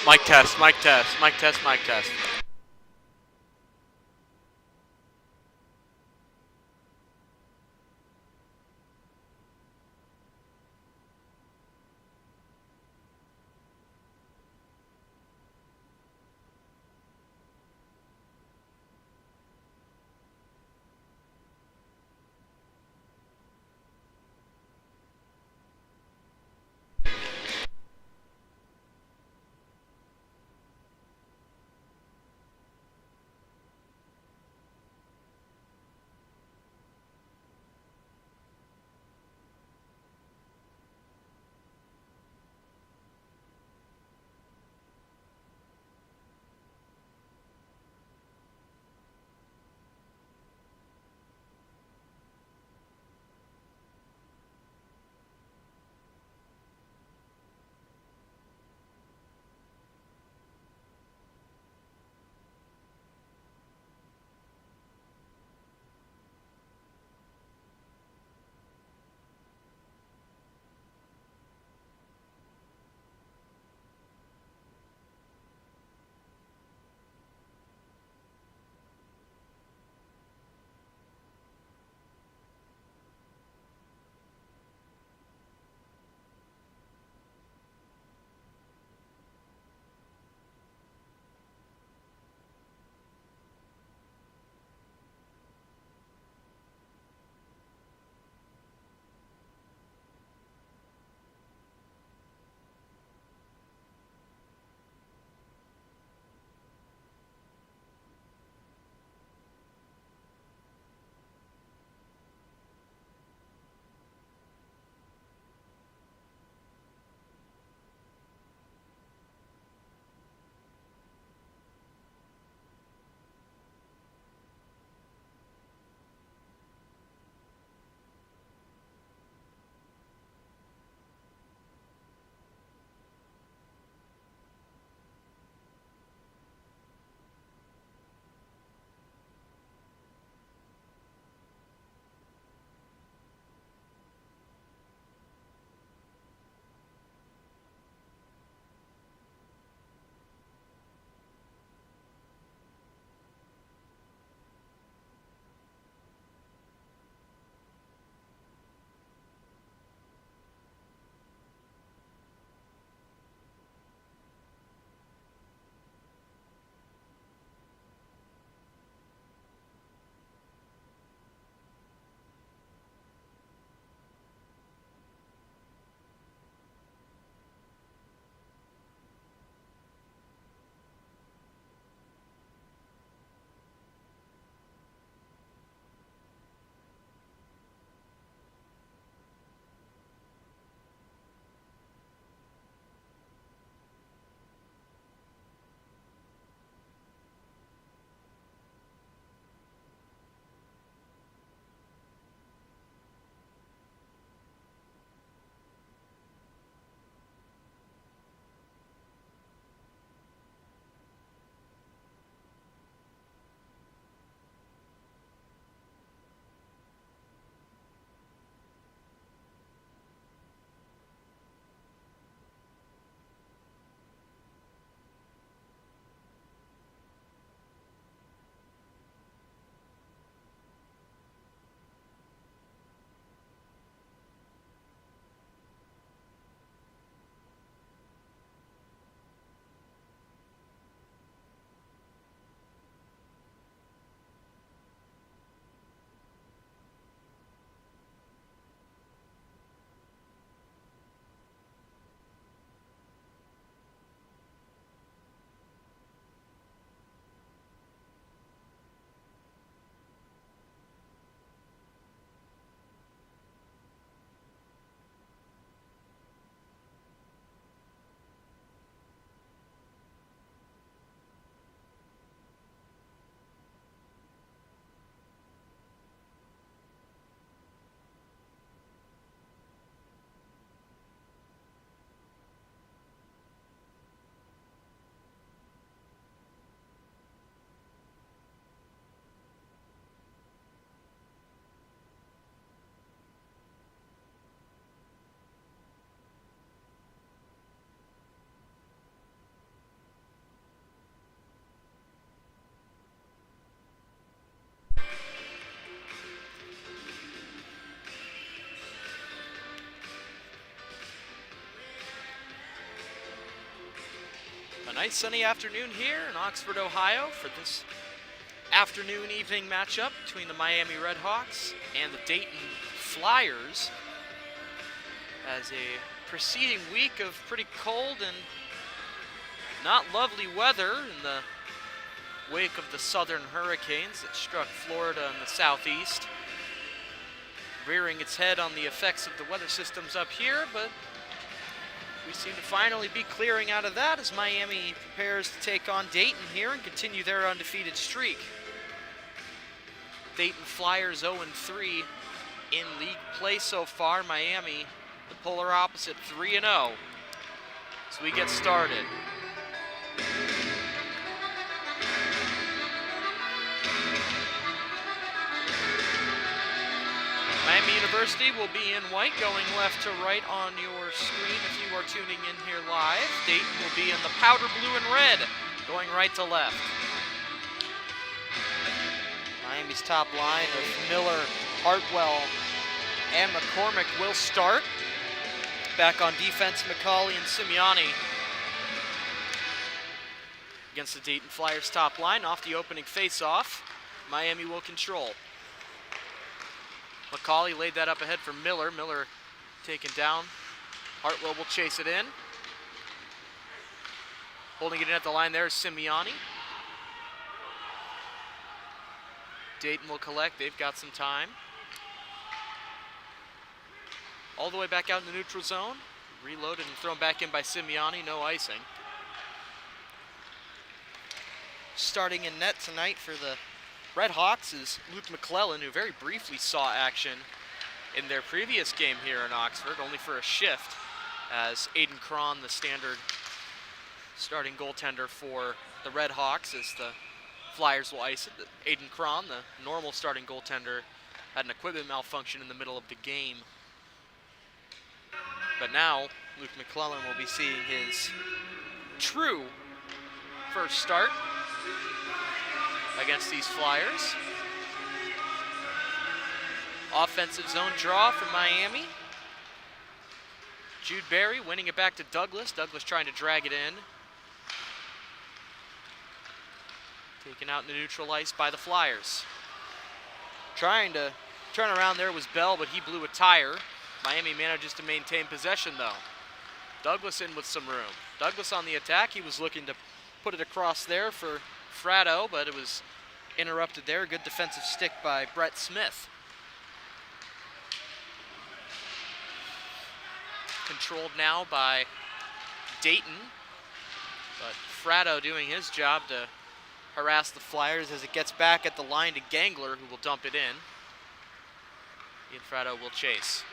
Mic test, mic test, mic test, mic test. Nice sunny afternoon here in Oxford, Ohio for this afternoon evening matchup between the Miami Redhawks and the Dayton Flyers, as a preceding week of pretty cold and not lovely weather in the wake of the southern hurricanes that struck Florida and the southeast, rearing its head on the effects of the weather systems up here, but we seem to finally be clearing out of that as Miami prepares to take on Dayton here and continue their undefeated streak. Dayton Flyers 0-3 in league play so far. Miami, the polar opposite, 3-0. So we get started. Miami University will be in white, going left to right on your screen if you are tuning in here live. Dayton will be in the powder blue and red, going right to left. Miami's top line of Miller, Hartwell, and McCormick will start. Back on defense, McCauley and Simeoni. Against the Dayton Flyers top line, off the opening face-off, Miami will control. McCauley laid that up ahead for Miller. Miller taken down. Hartwell will chase it in. Holding it in at the line there is Simeoni. Dayton will collect. They've got some time. All the way back out in the neutral zone. Reloaded and thrown back in by Simeoni. No icing. Starting in net tonight for the Redhawks is Luke McClellan, who very briefly saw action in their previous game here in Oxford, only for a shift, as Aiden Cron, the standard starting goaltender for the Redhawks, as the Flyers will ice it. Aiden Cron, the normal starting goaltender, had an equipment malfunction in the middle of the game. But now, Luke McClellan will be seeing his true first start against these Flyers. Offensive zone draw from Miami. Jude Berry winning it back to Douglas. Douglas trying to drag it in. Taken out in the neutral ice by the Flyers. Trying to turn around there was Bell, but he blew a tire. Miami manages to maintain possession though. Douglas in with some room. Douglas on the attack. He was looking to put it across there for Fratto, but it was interrupted there. Good defensive stick by Brett Smith. Controlled now by Dayton, but Fratto doing his job to harass the Flyers as it gets back at the line to Gangler, who will dump it in. Ian Fratto will chase.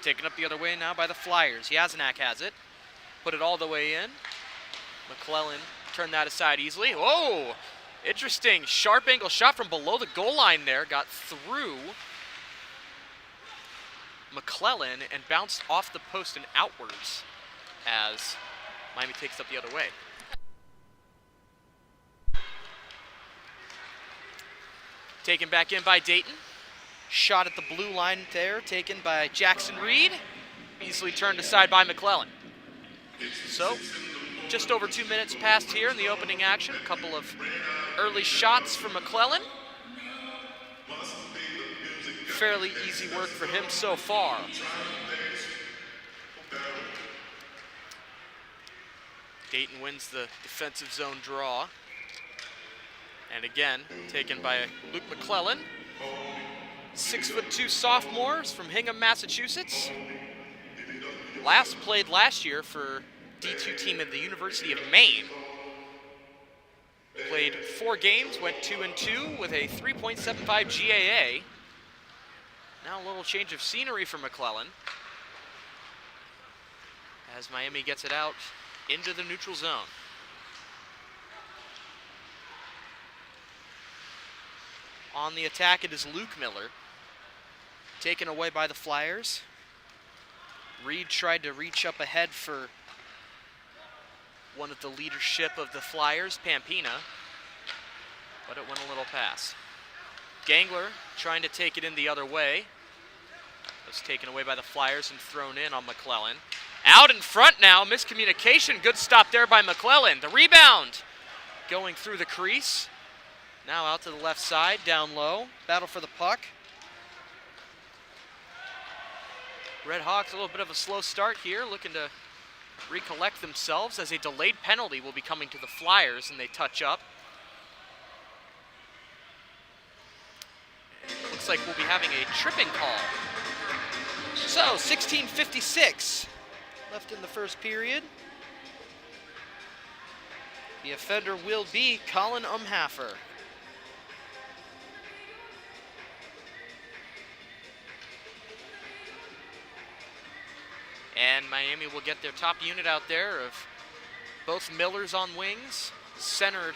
Taken up the other way now by the Flyers. Yazenak has it. Put it all the way in. McClellan turned that aside easily. Whoa! Interesting sharp angle shot from below the goal line there. Got through McClellan and bounced off the post and outwards as Miami takes it up the other way. Taken back in by Dayton. Shot at the blue line there, taken by Jackson Reed. Easily turned aside by McClellan. So, just over 2 minutes passed here in the opening action. A couple of early shots from McClellan. Fairly easy work for him so far. Dayton wins the defensive zone draw. And again, taken by Luke McClellan. 6'2" sophomores from Hingham, Massachusetts. Played last year for D2 team at the University of Maine. Played 4 games, went 2-2 with a 3.75 GAA. Now a little change of scenery for McClellan as Miami gets it out into the neutral zone. On the attack, it is Luke Miller. Taken away by the Flyers. Reed tried to reach up ahead for one of the leadership of the Flyers, Pampina, but it went a little past. Gangler trying to take it in the other way. It was taken away by the Flyers and thrown in on McClellan. Out in front now, miscommunication. Good stop there by McClellan. The rebound going through the crease. Now out to the left side, down low. Battle for the puck. Red Hawks a little bit of a slow start here, looking to recollect themselves as a delayed penalty will be coming to the Flyers, and they touch up. Looks like we'll be having a tripping call. So, 16:56 left in the first period. The offender will be Colin Umhaffer. And Miami will get their top unit out there of both Millers on wings, centered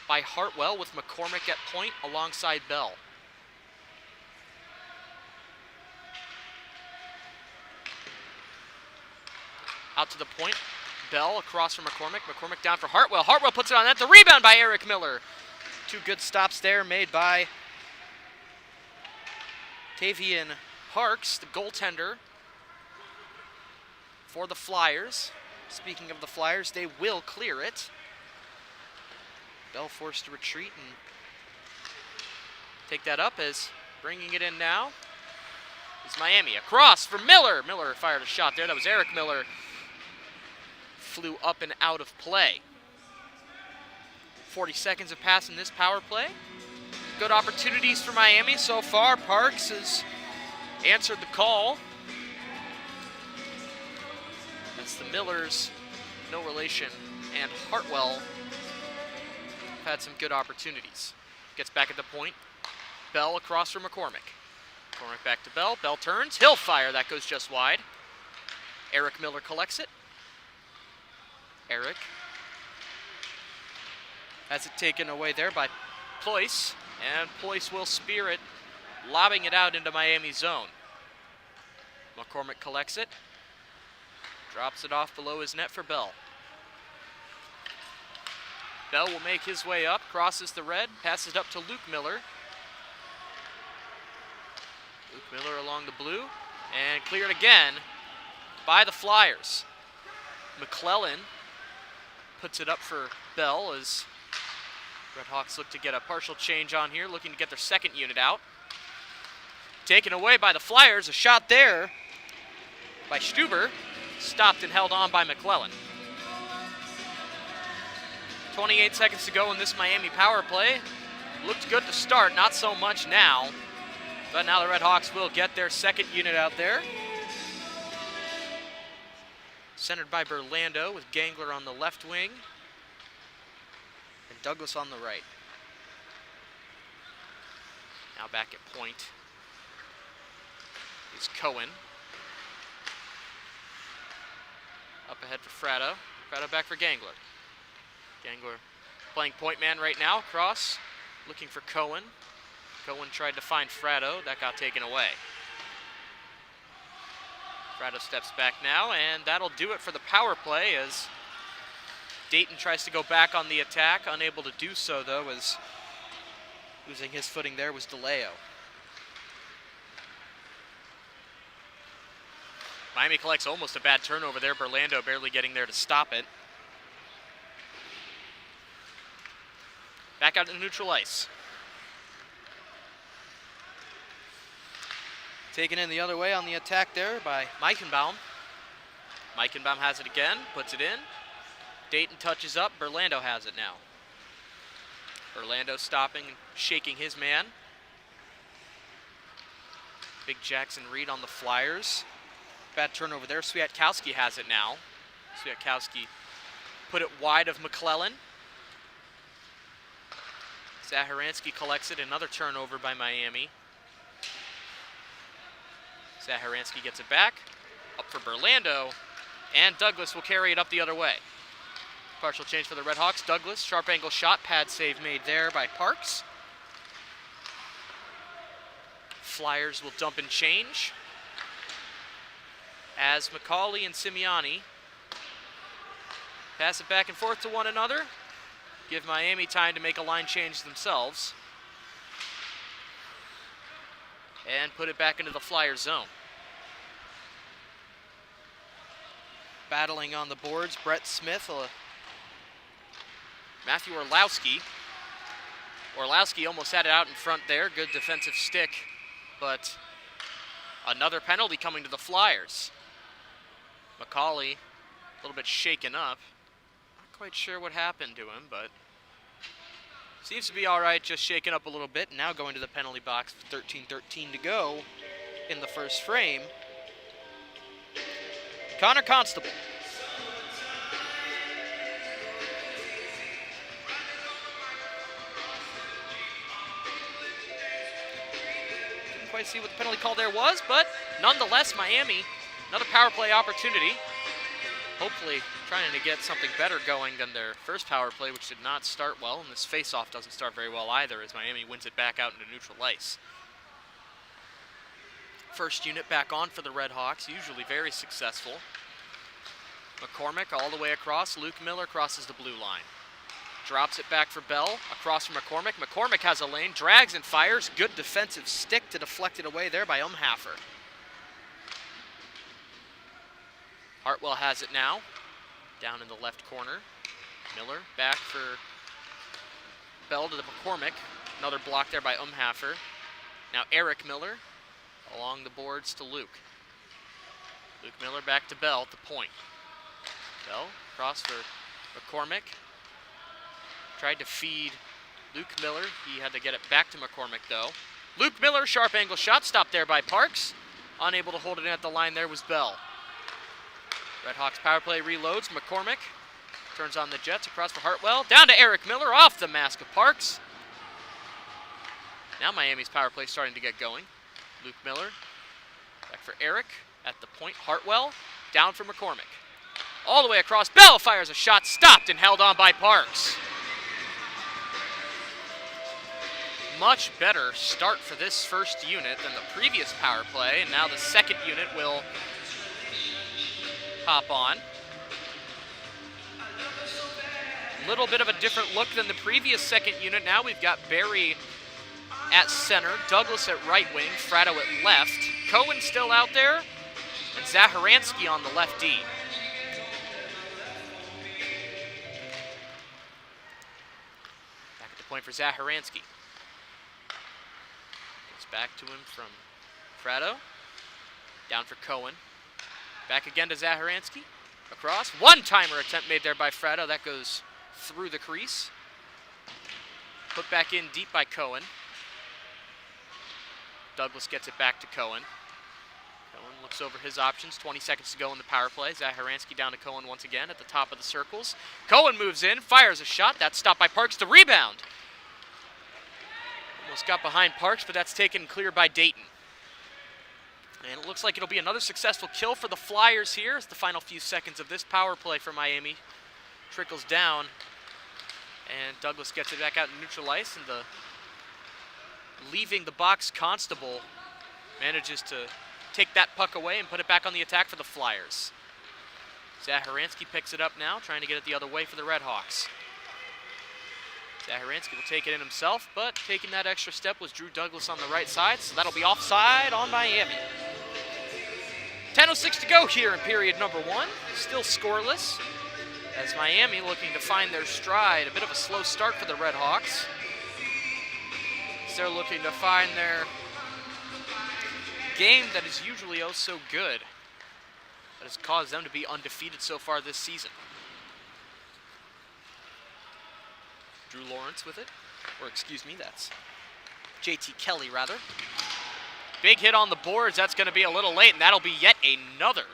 by Hartwell with McCormick at point alongside Bell. Out to the point, Bell across from McCormick. McCormick down for Hartwell. Hartwell puts it on net. The rebound by Eric Miller. Two good stops there made by Tavian Parks, the goaltender for the Flyers. Speaking of the Flyers, they will clear it. Bell forced to retreat and take that up as bringing it in now is Miami. Across for Miller. Miller fired a shot there. That was Eric Miller. Flew up and out of play. 40 seconds have passed in this power play. Good opportunities for Miami so far. Parks has answered the call. That's the Millers, no relation, and Hartwell have had some good opportunities. Gets back at the point. Bell across from McCormick. McCormick back to Bell. Bell turns. He'll fire. That goes just wide. Eric Miller collects it. Eric has it taken away there by Ployce, and Ployce will spear it, lobbing it out into Miami zone. McCormick collects it, drops it off below his net for Bell. Bell will make his way up, crosses the red, passes it up to Luke Miller. Luke Miller along the blue, and cleared again by the Flyers. McClellan puts it up for Bell as Red Hawks look to get a partial change on here, looking to get their second unit out. Taken away by the Flyers, a shot there by Stuber, stopped and held on by McClellan. 28 seconds to go in this Miami power play. Looked good to start, not so much now, but now the Red Hawks will get their second unit out there. Centered by Berlando with Gangler on the left wing and Douglas on the right. Now back at point is Cohen. Up ahead for Fratto. Fratto back for Gangler. Gangler playing point man right now. Cross, looking for Cohen. Cohen tried to find Fratto. That got taken away. Fratto steps back now, and that'll do it for the power play as Dayton tries to go back on the attack. Unable to do so, though, as losing his footing there was DeLeo. Miami collects almost a bad turnover there. Berlando barely getting there to stop it. Back out to neutral ice. Taken in the other way on the attack there by Meichenbaum. Meichenbaum has it again, puts it in. Dayton touches up, Berlando has it now. Berlando stopping and shaking his man. Big Jackson Reed on the Flyers. Bad turnover there, Swiatkowski has it now. Swiatkowski put it wide of McClellan. Zaharansky collects it, another turnover by Miami. Zaharansky gets it back, up for Berlando, and Douglas will carry it up the other way. Partial change for the Red Hawks. Douglas, sharp angle shot, pad save made there by Parks. Flyers will dump and change as McCauley and Simeoni pass it back and forth to one another. Give Miami time to make a line change themselves. And put it back into the Flyer zone. battling on the boards. Brett Smith, Matthew Orlowski. Orlowski almost had it out in front there. Good defensive stick, but another penalty coming to the Flyers. McCauley, a little bit shaken up. Not quite sure what happened to him, but seems to be all right, just shaken up a little bit. Now going to the penalty box with 13:13 to go in the first frame. Connor Constable. Didn't quite see what the penalty call there was, but nonetheless, Miami, another power play opportunity. Hopefully trying to get something better going than their first power play, which did not start well, and this face-off doesn't start very well either as Miami wins it back out into neutral ice. First unit back on for the Red Hawks, usually very successful. McCormick all the way across. Luke Miller crosses the blue line. Drops it back for Bell, across from McCormick. McCormick has a lane, drags and fires. Good defensive stick to deflect it away there by Umhaffer. Hartwell has it now, down in the left corner. Miller back for Bell to the McCormick. Another block there by Umhaffer. Now Eric Miller along the boards to Luke. Luke Miller back to Bell at the point. Bell cross for McCormick. Tried to feed Luke Miller. He had to get it back to McCormick though. Luke Miller, sharp angle shot, stopped there by Parks. Unable to hold it in at the line there was Bell. Red Hawks power play reloads. McCormick turns on the Jets across for Hartwell. Down to Eric Miller off the mask of Parks. Now Miami's power play starting to get going. Luke Miller back for Eric at the point. Hartwell down for McCormick. All the way across. Bell fires a shot, stopped and held on by Parks. Much better start for this first unit than the previous power play, and now the second unit will hop on. Little bit of a different look than the previous second unit. Now we've got Barry at center, Douglas at right wing, Fratto at left, Cohen still out there, and Zaharansky on the left D. Back at the point for Zaharansky. Gets back to him from Fratto. Down for Cohen. Back again to Zaharansky. Across. One-timer attempt made there by Fratto. That goes through the crease. Put back in deep by Cohen. Douglas gets it back to Cohen. Cohen looks over his options. 20 seconds to go in the power play. Zaharansky down to Cohen once again at the top of the circles. Cohen moves in, fires a shot. That's stopped by Parks. The rebound. Almost got behind Parks, but that's taken clear by Dayton. And it looks like it'll be another successful kill for the Flyers here as the final few seconds of this power play for Miami trickles down. And Douglas gets it back out in neutral ice, and the leaving the box Constable manages to take that puck away and put it back on the attack for the Flyers. Zaharansky picks it up now, trying to get it the other way for the Red Hawks. Zaharansky will take it in himself, but taking that extra step was Drew Douglas on the right side, so that'll be offside on Miami. 10:06 to go here in period number one. Still scoreless, as Miami looking to find their stride. A bit of a slow start for the Red Hawks. They're looking to find their game that is usually oh so good, that has caused them to be undefeated so far this season. Drew Lawrence with it, or excuse me, that's JT Kelly rather. Big hit on the boards, that's going to be a little late, and that'll be yet another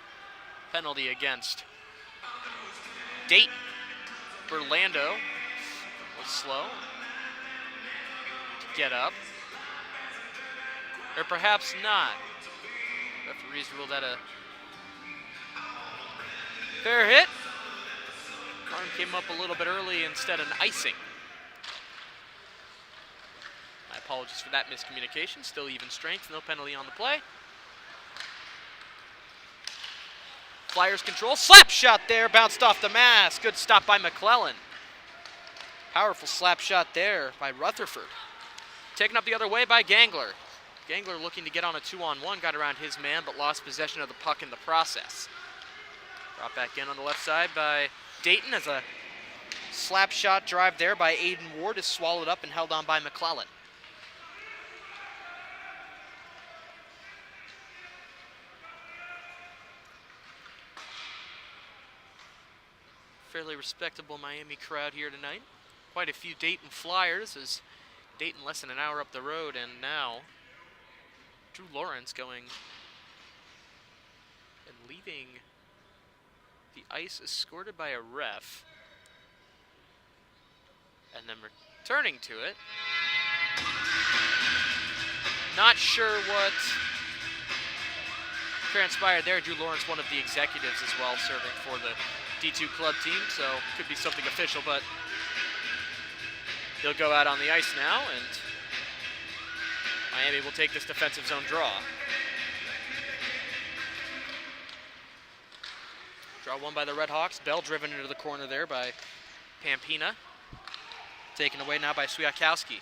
penalty against Dayton. Berlando was slow to get up, or perhaps not. Referees ruled that a fair hit. Arm came up a little bit early, instead an icing. My apologies for that miscommunication. Still even strength, no penalty on the play. Flyers control, slap shot there, bounced off the mask. Good stop by McClellan. Powerful slap shot there by Rutherford. Taken up the other way by Gangler. Gangler looking to get on a 2-on-1, got around his man, but lost possession of the puck in the process. Brought back in on the left side by Dayton as a slap shot drive there by Aiden Ward is swallowed up and held on by McClellan. Fairly respectable Miami crowd here tonight. Quite a few Dayton Flyers as Dayton less than an hour up the road, and now Drew Lawrence going and leaving the ice escorted by a ref, and then returning to it. Not sure what transpired there. Drew Lawrence, one of the executives as well, serving for the D2 club team, so could be something official, but he'll go out on the ice now, and Miami will take this defensive zone draw. Draw one by the Red Hawks. Bell driven into the corner there by Pampina. Taken away now by Swiatkowski.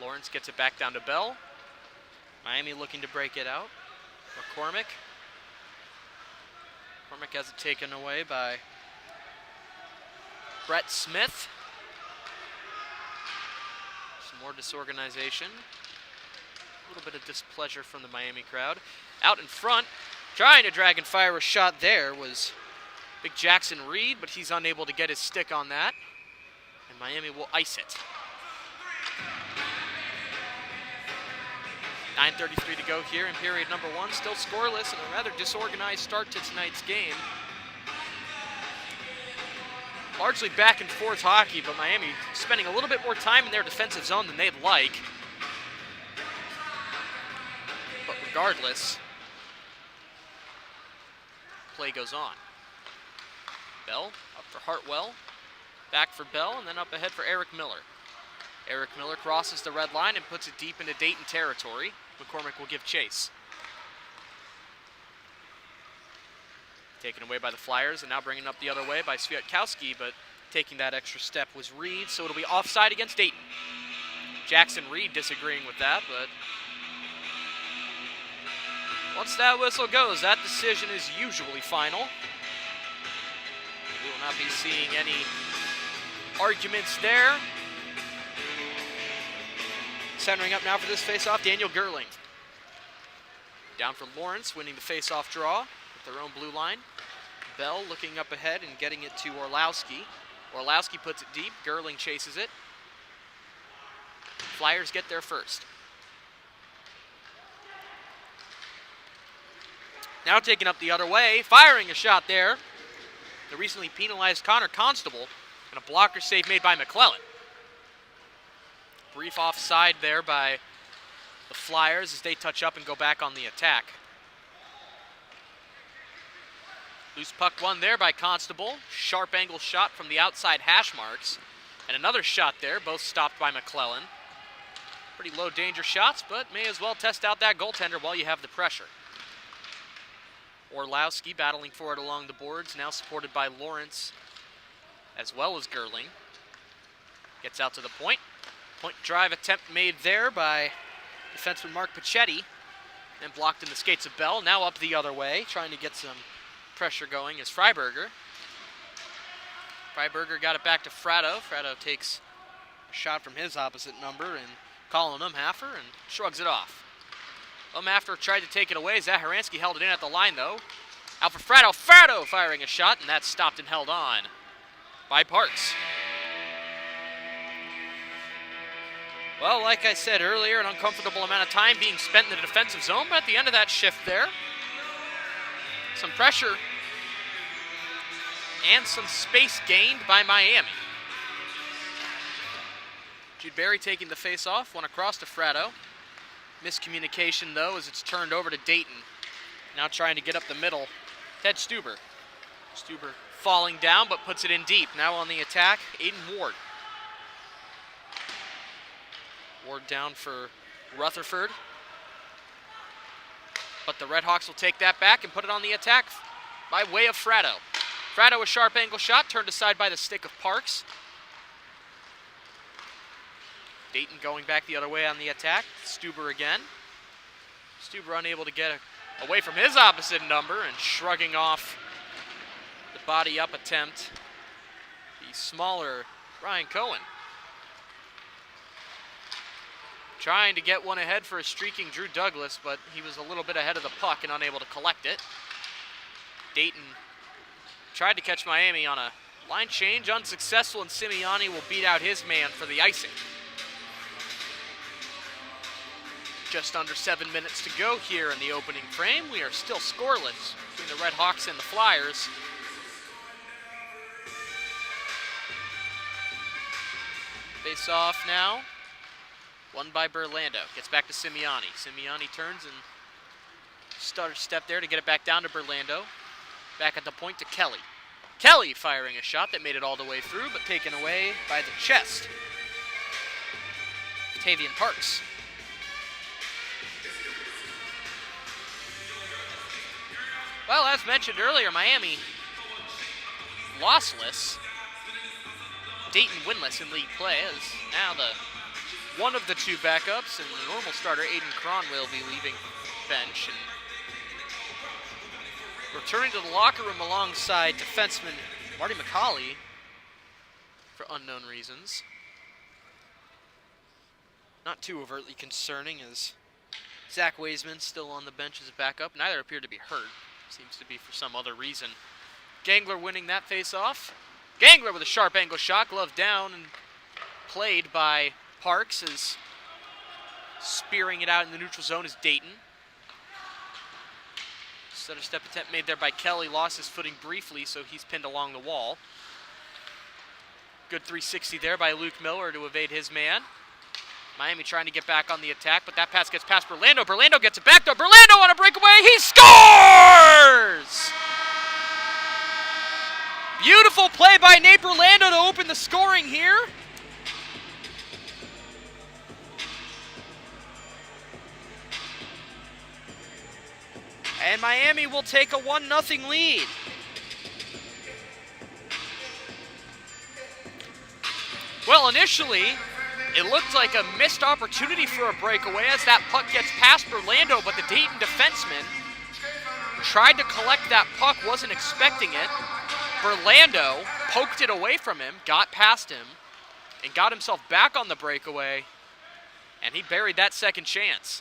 Lawrence gets it back down to Bell. Miami looking to break it out. McCormick. McCormick has it taken away by Brett Smith. Some more disorganization. A little bit of displeasure from the Miami crowd. Out in front, trying to drag and fire a shot there was big Jackson Reed, but he's unable to get his stick on that. And Miami will ice it. 9:33 to go here in period number one. Still scoreless and a rather disorganized start to tonight's game. Largely back and forth hockey, but Miami spending a little bit more time in their defensive zone than they'd like. But regardless, play goes on. Bell up for Hartwell, back for Bell, and then up ahead for Eric Miller. Eric Miller crosses the red line and puts it deep into Dayton territory. McCormick will give chase. Taken away by the Flyers, and now bringing up the other way by Swiatkowski, but taking that extra step was Reed, so it'll be offside against Dayton. Jackson Reed disagreeing with that, but once that whistle goes, that decision is usually final. We will not be seeing any arguments there. Centering up now for this face-off, Daniel Gerling. Down for Lawrence, winning the face-off draw with their own blue line. Bell looking up ahead and getting it to Orlowski. Orlowski puts it deep, Gerling chases it. Flyers get there first. Now taking up the other way, firing a shot there. The recently penalized Connor Constable, and a blocker save made by McClellan. Brief offside there by the Flyers as they touch up and go back on the attack. Loose puck won there by Constable. Sharp angle shot from the outside hash marks. And another shot there, both stopped by McClellan. Pretty low danger shots, but may as well test out that goaltender while you have the pressure. Orlowski battling for it along the boards, now supported by Lawrence as well as Gerling. Gets out to the point. Point drive attempt made there by defenseman Mark Pachetti, and blocked in the skates of Bell. Now up the other way, trying to get some pressure going is Freiberger. Freiberger got it back to Fratto. Fratto takes a shot from his opposite number, and Colin Umhaffer, and shrugs it off. Umhaffer tried to take it away. Zaharansky held it in at the line, though. Out for Fratto. Fratto firing a shot, and that's stopped and held on by Parks. Well, like I said earlier, an uncomfortable amount of time being spent in the defensive zone, but at the end of that shift there, some pressure and some space gained by Miami. Jude Barry taking the face-off, one across to Fratto. Miscommunication, though, as it's turned over to Dayton. Now trying to get up the middle, Ted Stuber. Stuber falling down, but puts it in deep. Now on the attack, Aiden Ward. Ward down for Rutherford. But the Redhawks will take that back and put it on the attack by way of Fratto. Fratto, a sharp angle shot, turned aside by the stick of Parks. Dayton going back the other way on the attack. Stuber again. Stuber unable to get a away from his opposite number and shrugging off the body up attempt, the smaller Ryan Cohen. Trying to get one ahead for a streaking Drew Douglas, but he was a little bit ahead of the puck and unable to collect it. Dayton tried to catch Miami on a line change, unsuccessful, and Simeone will beat out his man for the icing. Just under 7 minutes to go here in the opening frame. We are still scoreless between the Red Hawks and the Flyers. Face off now. Won by Berlando. Gets back to Simeone. Simeone turns and starts step there to get it back down to Berlando. Back at the point to Kelly. Kelly firing a shot that made it all the way through, but taken away by the chest. Tavian Parks. Well, as mentioned earlier, Miami lossless. Dayton winless in league play, as now one of the two backups and the normal starter, Aiden Cron, will be leaving bench and returning to the locker room alongside defenseman Marty McCauley for unknown reasons. Not too overtly concerning, as Zach Weisman still on the bench as a backup. Neither appear to be hurt. Seems to be for some other reason. Gangler winning that face-off. Gangler with a sharp angle shot, glove down, and played by Parks, is spearing it out in the neutral zone is Dayton. Stutter step attempt made there by Kelly, lost his footing briefly, so he's pinned along the wall. Good 360 there by Luke Miller to evade his man. Miami trying to get back on the attack, but that pass gets past Berlando. Berlando gets it back to Berlando on a breakaway. He scores! Beautiful play by Nate Berlando to open the scoring here. And Miami will take a 1-0 lead. Well, initially, it looked like a missed opportunity for a breakaway as that puck gets past Berlando, but the Dayton defenseman tried to collect that puck, wasn't expecting it. Berlando poked it away from him, got past him, and got himself back on the breakaway, and he buried that second chance.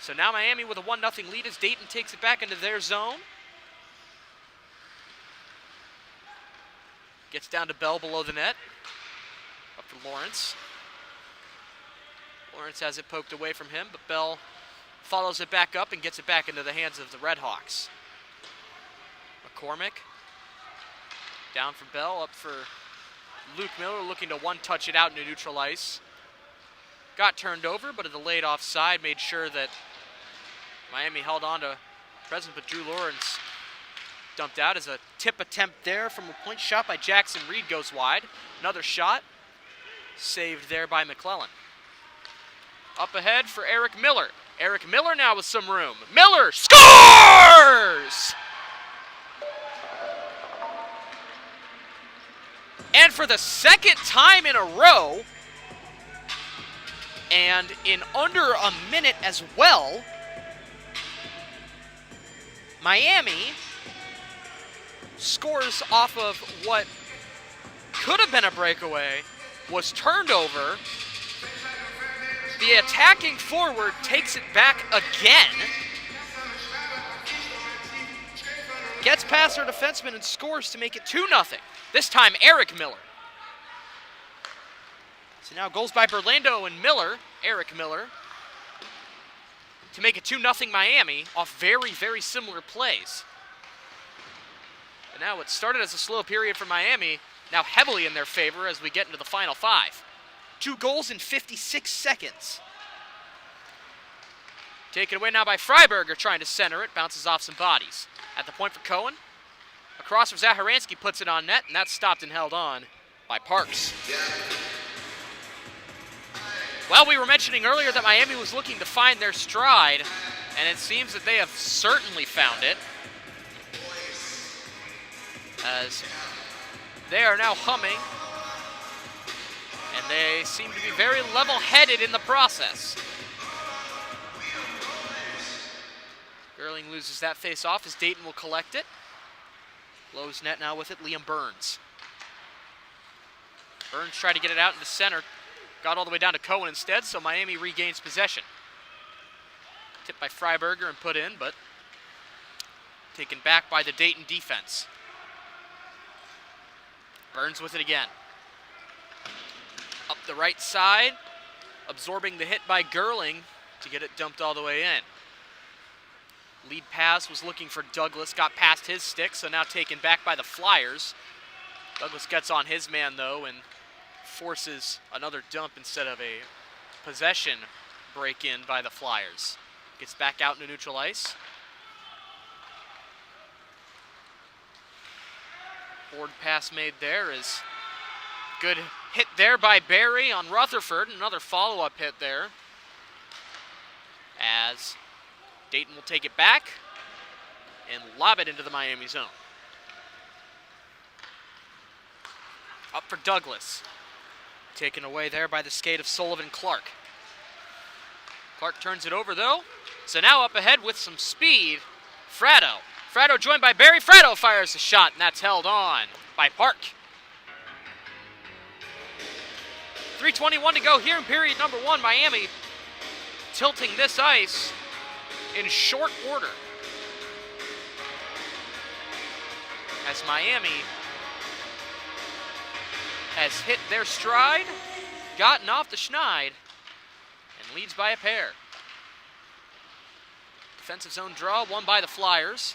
So now Miami with a 1-0 lead as Dayton takes it back into their zone. Gets down to Bell below the net. Up to Lawrence. Lawrence has it poked away from him, but Bell follows it back up and gets it back into the hands of the Red Hawks. McCormick. Down for Bell, up for Luke Miller, looking to one-touch it out into neutral ice. Got turned over, but a delayed offside made sure that Miami held on to present, but Drew Lawrence dumped out as a tip attempt there from a point shot by Jackson Reed goes wide. Another shot saved there by McClellan. Up ahead for Eric Miller. Eric Miller now with some room. Miller scores! And for the second time in a row, and in under a minute as well, Miami scores off of what could have been a breakaway, was turned over. The attacking forward takes it back again. Gets past our defenseman and scores to make it 2-0. This time, Eric Miller. So now goals by Berlando and Miller, Eric Miller, to make it 2-0 Miami off very, very similar plays. And now what started as a slow period for Miami, now heavily in their favor as we get into the final 5. 2 goals in 56 seconds. Taken away now by Freiberger, trying to center it, bounces off some bodies. At the point for Cohen. Across for Zaharansky, puts it on net, and that's stopped and held on by Parks. Well, we were mentioning earlier that Miami was looking to find their stride, and it seems that they have certainly found it, as they are now humming, and they seem to be very level-headed in the process. Girling loses that face-off as Dayton will collect it. Lowe's net now with it, Liam Burns. Burns tried to get it out into center. Got all the way down to Cohen instead, so Miami regains possession. Tipped by Freiberger and put in, but taken back by the Dayton defense. Burns with it again. Up the right side, absorbing the hit by Girling to get it dumped all the way in. Lead pass was looking for Douglas, got past his stick, so now taken back by the Flyers. Douglas gets on his man, though, and forces another dump instead of a possession break-in by the Flyers. Gets back out into neutral ice. Forward pass made there is good hit there by Barry on Rutherford. Another follow-up hit there. As Dayton will take it back and lob it into the Miami zone. Up for Douglas. Taken away there by the skate of Sullivan Clark. Clark turns it over though. So now up ahead with some speed, Fratto. Fratto joined by Barry. Fratto fires a shot, and that's held on by Park. 3:21 to go here in period number 1. Miami tilting this ice in short order. As Miami has hit their stride, gotten off the schneid, and leads by a pair. Defensive zone draw, won by the Flyers.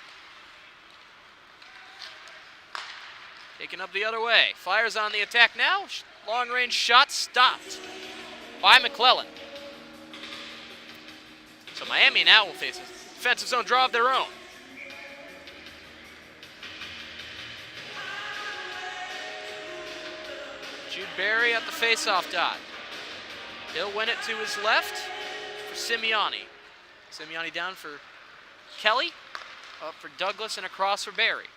Taken up the other way. Flyers on the attack now. Long-range shot stopped by McClellan. So Miami now will face a defensive zone draw of their own. Jude Barry at the face-off dot. He'll win it to his left for Simeone. Simeone down for Kelly, up for Douglas, and across for Barry.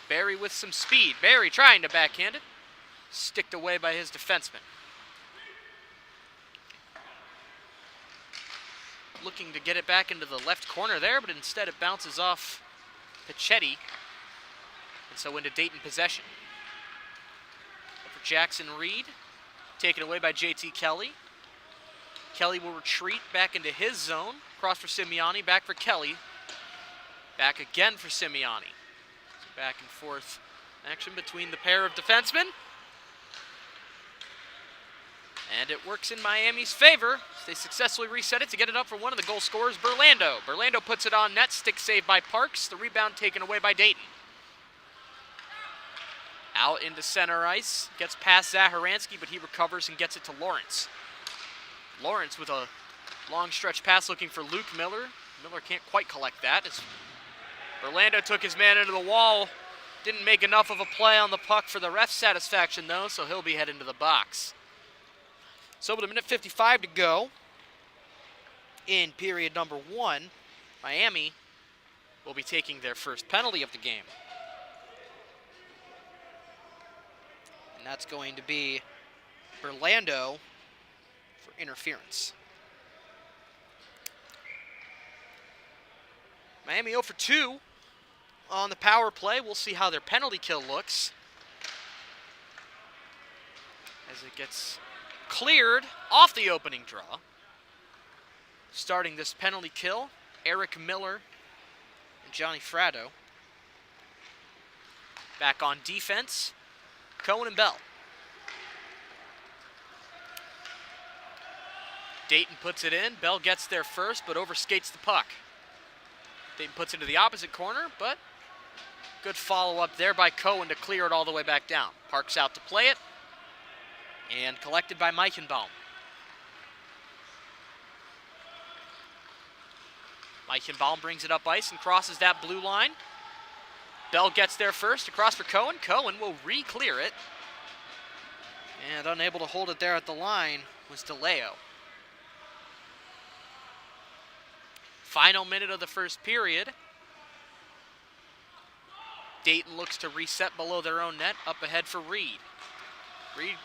Barry with some speed. Barry trying to backhand it. Sticked away by his defenseman. Looking to get it back into the left corner there, but instead it bounces off Pichetti, and so into Dayton possession. For Jackson Reed, taken away by JT Kelly. Kelly will retreat back into his zone. Cross for Simeone, back for Kelly. Back again for Simeone. So back and forth action between the pair of defensemen. And it works in Miami's favor. They successfully reset it to get it up for one of the goal scorers, Berlando. Berlando puts it on net, stick saved by Parks. The rebound taken away by Dayton. Out into center ice, gets past Zaharansky, but he recovers and gets it to Lawrence. Lawrence with a long stretch pass looking for Luke Miller. Miller can't quite collect that as Berlando took his man into the wall. Didn't make enough of a play on the puck for the ref's satisfaction though, so he'll be heading to the box. So with a minute 55 to go in period number 1, Miami will be taking their first penalty of the game. And that's going to be Berlando for interference. Miami 0 for 2 on the power play. We'll see how their penalty kill looks as it gets cleared off the opening draw. Starting this penalty kill, Eric Miller and Johnny Fratto. Back on defense, Cohen and Bell. Dayton puts it in. Bell gets there first, but overskates the puck. Dayton puts it into the opposite corner, but good follow-up there by Cohen to clear it all the way back down. Parks out to play it, and collected by Meichenbaum. Meichenbaum brings it up ice and crosses that blue line. Bell gets there first, across for Cohen. Cohen will re-clear it. And unable to hold it there at the line was DeLeo. Final minute of the first period. Dayton looks to reset below their own net, up ahead for Reed. Reed,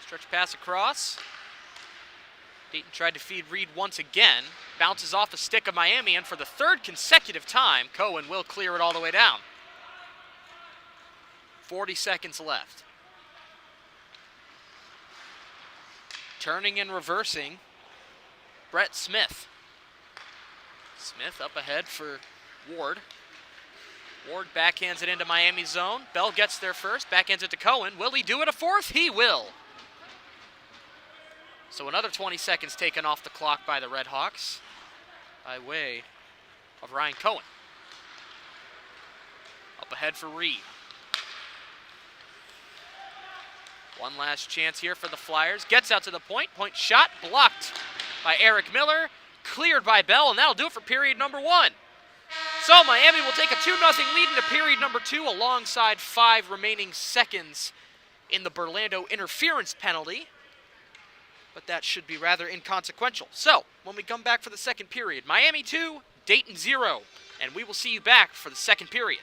stretch pass across. Dayton tried to feed Reed once again. Bounces off a stick of Miami, and for the third consecutive time, Cohen will clear it all the way down. 40 seconds left. Turning and reversing, Brett Smith. Smith up ahead for Ward. Ward backhands it into Miami's zone. Bell gets there first, backhands it to Cohen. Will he do it a fourth? He will. So another 20 seconds taken off the clock by the Red Hawks by way of Ryan Cohen. Up ahead for Reed. One last chance here for the Flyers. Gets out to the point. Point shot blocked by Eric Miller. Cleared by Bell, and that'll do it for period number 1. So Miami will take a 2-0 lead into period number 2 alongside 5 remaining seconds in the Burlando interference penalty. But that should be rather inconsequential. So, when we come back for the second period, Miami 2, Dayton 0, and we will see you back for the second period.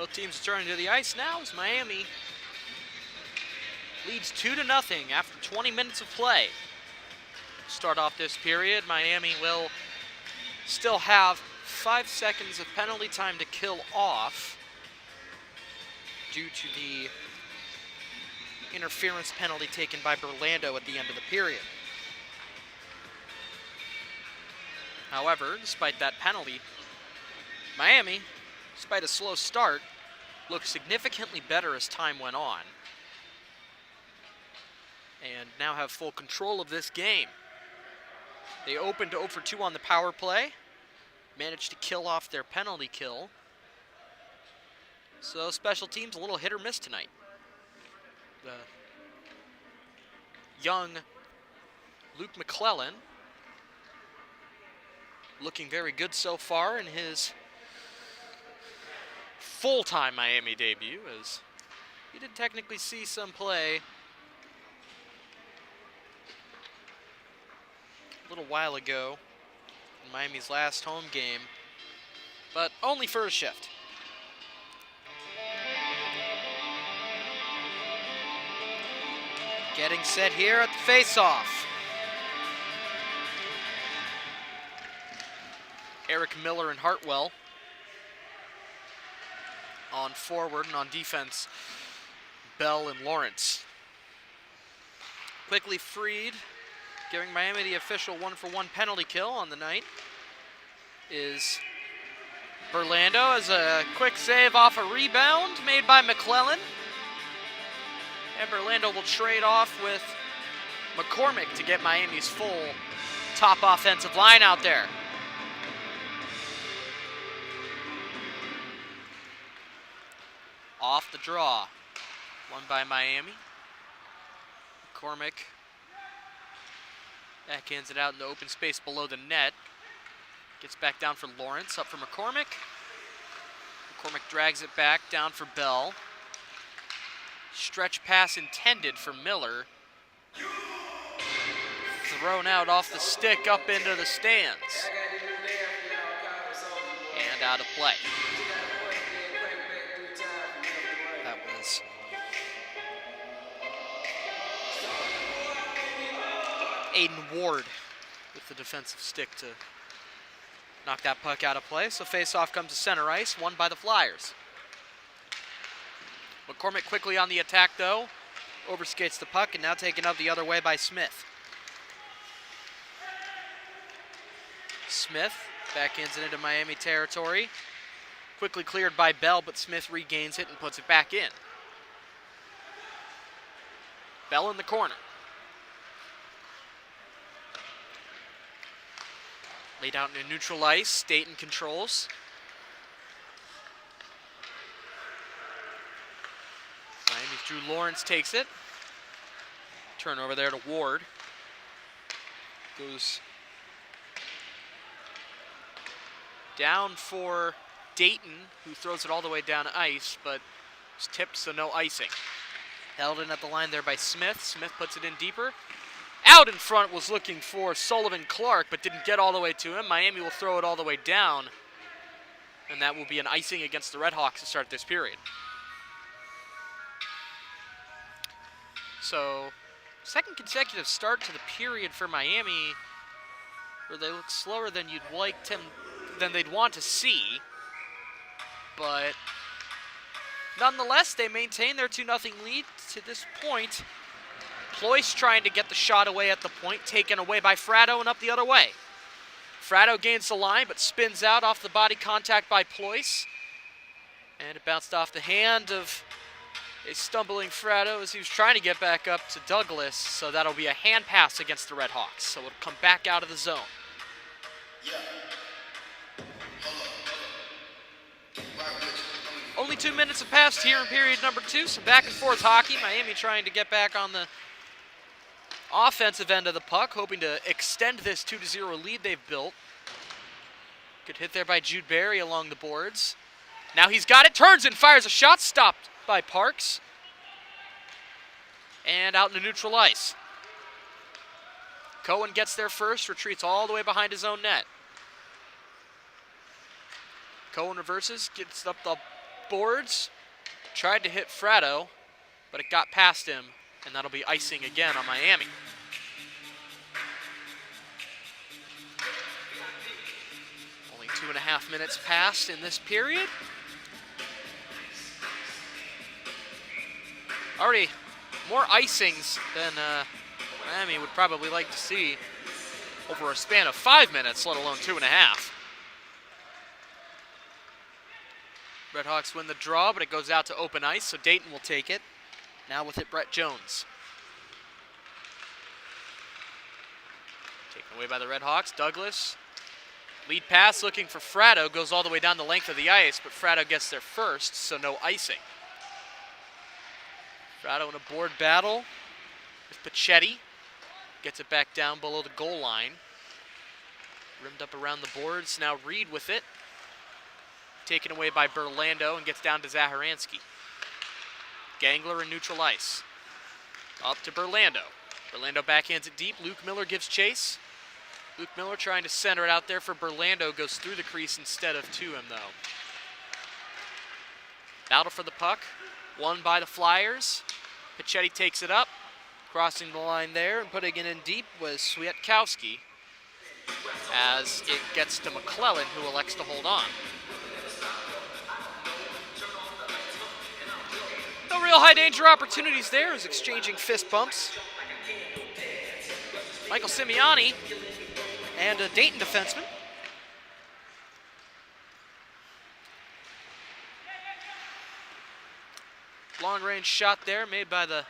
Both teams returning to the ice now as Miami leads 2-0 after 20 minutes of play. Start off this period, Miami will still have 5 seconds of penalty time to kill off due to the interference penalty taken by Berlando at the end of the period. However, despite that penalty, Miami, despite a slow start, looked significantly better as time went on and now have full control of this game. They opened 0 for 2 on the power play, managed to kill off their penalty kill. So special teams a little hit or miss tonight. The young Luke McClellan looking very good so far in his full-time Miami debut, as he did technically see some play a little while ago in Miami's last home game, but only for a shift. Getting set here at the face-off. Eric Miller and Hartwell on forward, and on defense, Bell and Lawrence. Quickly freed, giving Miami the official 1-for-1 penalty kill on the night, is Berlando as a quick save off a rebound made by McClellan. And Berlando will trade off with McCormick to get Miami's full top offensive line out there. Off the draw. Won by Miami. McCormick backhands it out in the open space below the net. Gets back down for Lawrence, up for McCormick. McCormick drags it back, down for Bell. Stretch pass intended for Miller. Thrown out off the stick up into the stands. And out of play. That was Aiden Ward with the defensive stick to knock that puck out of play. So face-off comes to center ice, won by the Flyers. McCormick quickly on the attack, though. Overskates the puck and now taken up the other way by Smith. Smith backhands it into Miami territory. Quickly cleared by Bell, but Smith regains it and puts it back in. Bell in the corner. Laid out into neutral ice. Dayton controls. Miami's Drew Lawrence takes it. Turnover there to Ward. Goes down for Dayton, who throws it all the way down ice, but it's tipped, so no icing. Held in at the line there by Smith. Smith puts it in deeper. Out in front was looking for Sullivan Clark, but didn't get all the way to him. Miami will throw it all the way down, and that will be an icing against the Redhawks to start this period. So, second consecutive start to the period for Miami, where they look slower than you'd like them, than they'd want to see. But nonetheless, they maintain their 2-0 lead to this point. Ployce trying to get the shot away at the point, taken away by Fratto and up the other way. Fratto gains the line, but spins out off the body contact by Ployce. And it bounced off the hand of a stumbling Fratto as he was trying to get back up to Douglas. So that'll be a hand pass against the Redhawks. So it'll come back out of the zone. Only 2 minutes have passed here in period number 2. Some back and forth hockey. Miami trying to get back on the offensive end of the puck, hoping to extend this 2-0 lead they've built. Good hit there by Jude Barry along the boards. Now he's got it, turns and fires a shot, stopped by Parks. And out into neutral ice. Cohen gets there first, retreats all the way behind his own net. Cohen reverses, gets up the boards. Tried to hit Fratto, but it got past him, and that'll be icing again on Miami. Only 2.5 minutes passed in this period. Already more icings than Miami would probably like to see over a span of 5 minutes, let alone 2.5. Redhawks win the draw, but it goes out to open ice, so Dayton will take it. Now with it, Brett Jones. Taken away by the Redhawks. Douglas. Lead pass looking for Fratto. Goes all the way down the length of the ice, but Fratto gets there first, so no icing. Fratto in a board battle with Pachetti. Gets it back down below the goal line. Rimmed up around the boards. Now Reed with it. Taken away by Berlando and gets down to Zaharansky. Gangler in neutral ice. Up to Berlando. Berlando backhands it deep. Luke Miller gives chase. Luke Miller trying to center it out there for Berlando. Goes through the crease instead of to him, though. Battle for the puck. Won by the Flyers. Pachetti takes it up. Crossing the line there and putting it in deep was Swiatkowski. As it gets to McClellan, who elects to hold on. No real high danger opportunities there as exchanging fist bumps. Michael Simeoni and a Dayton defenseman. Long range shot there made by the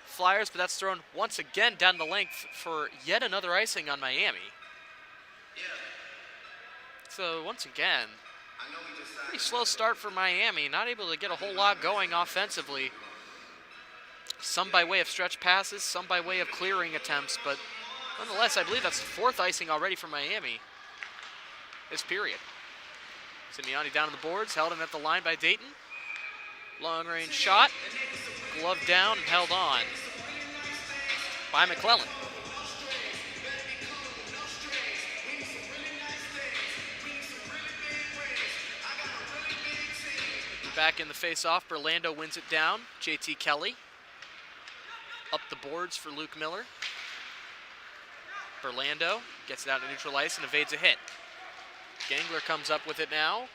Flyers, but that's thrown once again down the length for yet another icing on Miami. So once again, pretty slow start for Miami, not able to get a whole lot going offensively. Some by way of stretch passes, some by way of clearing attempts, but nonetheless, I believe that's the fourth icing already for Miami this period. Simeoni down on the boards, held in at the line by Dayton. Long range shot, gloved down and held on by McClellan. Back in the face-off, Berlando wins it down. JT Kelly up the boards for Luke Miller. Berlando gets it out to neutral ice and evades a hit. Gangler comes up with it now.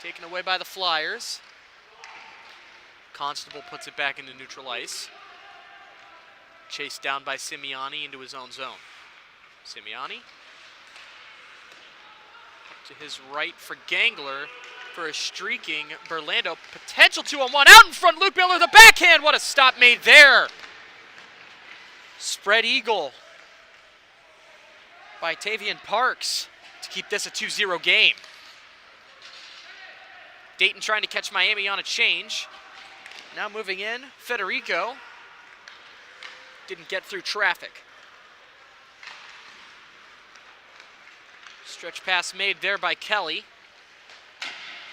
Taken away by the Flyers. Constable puts it back into neutral ice. Chased down by Simeoni into his own zone. Simeoni up to his right for Gangler. For a streaking Berlando. Potential 2-on-1 out in front. Luke Miller, the backhand. What a stop made there. Spread eagle by Tavian Parks to keep this a 2-0 game. Dayton trying to catch Miami on a change. Now moving in, Federico didn't get through traffic. Stretch pass made there by Kelly.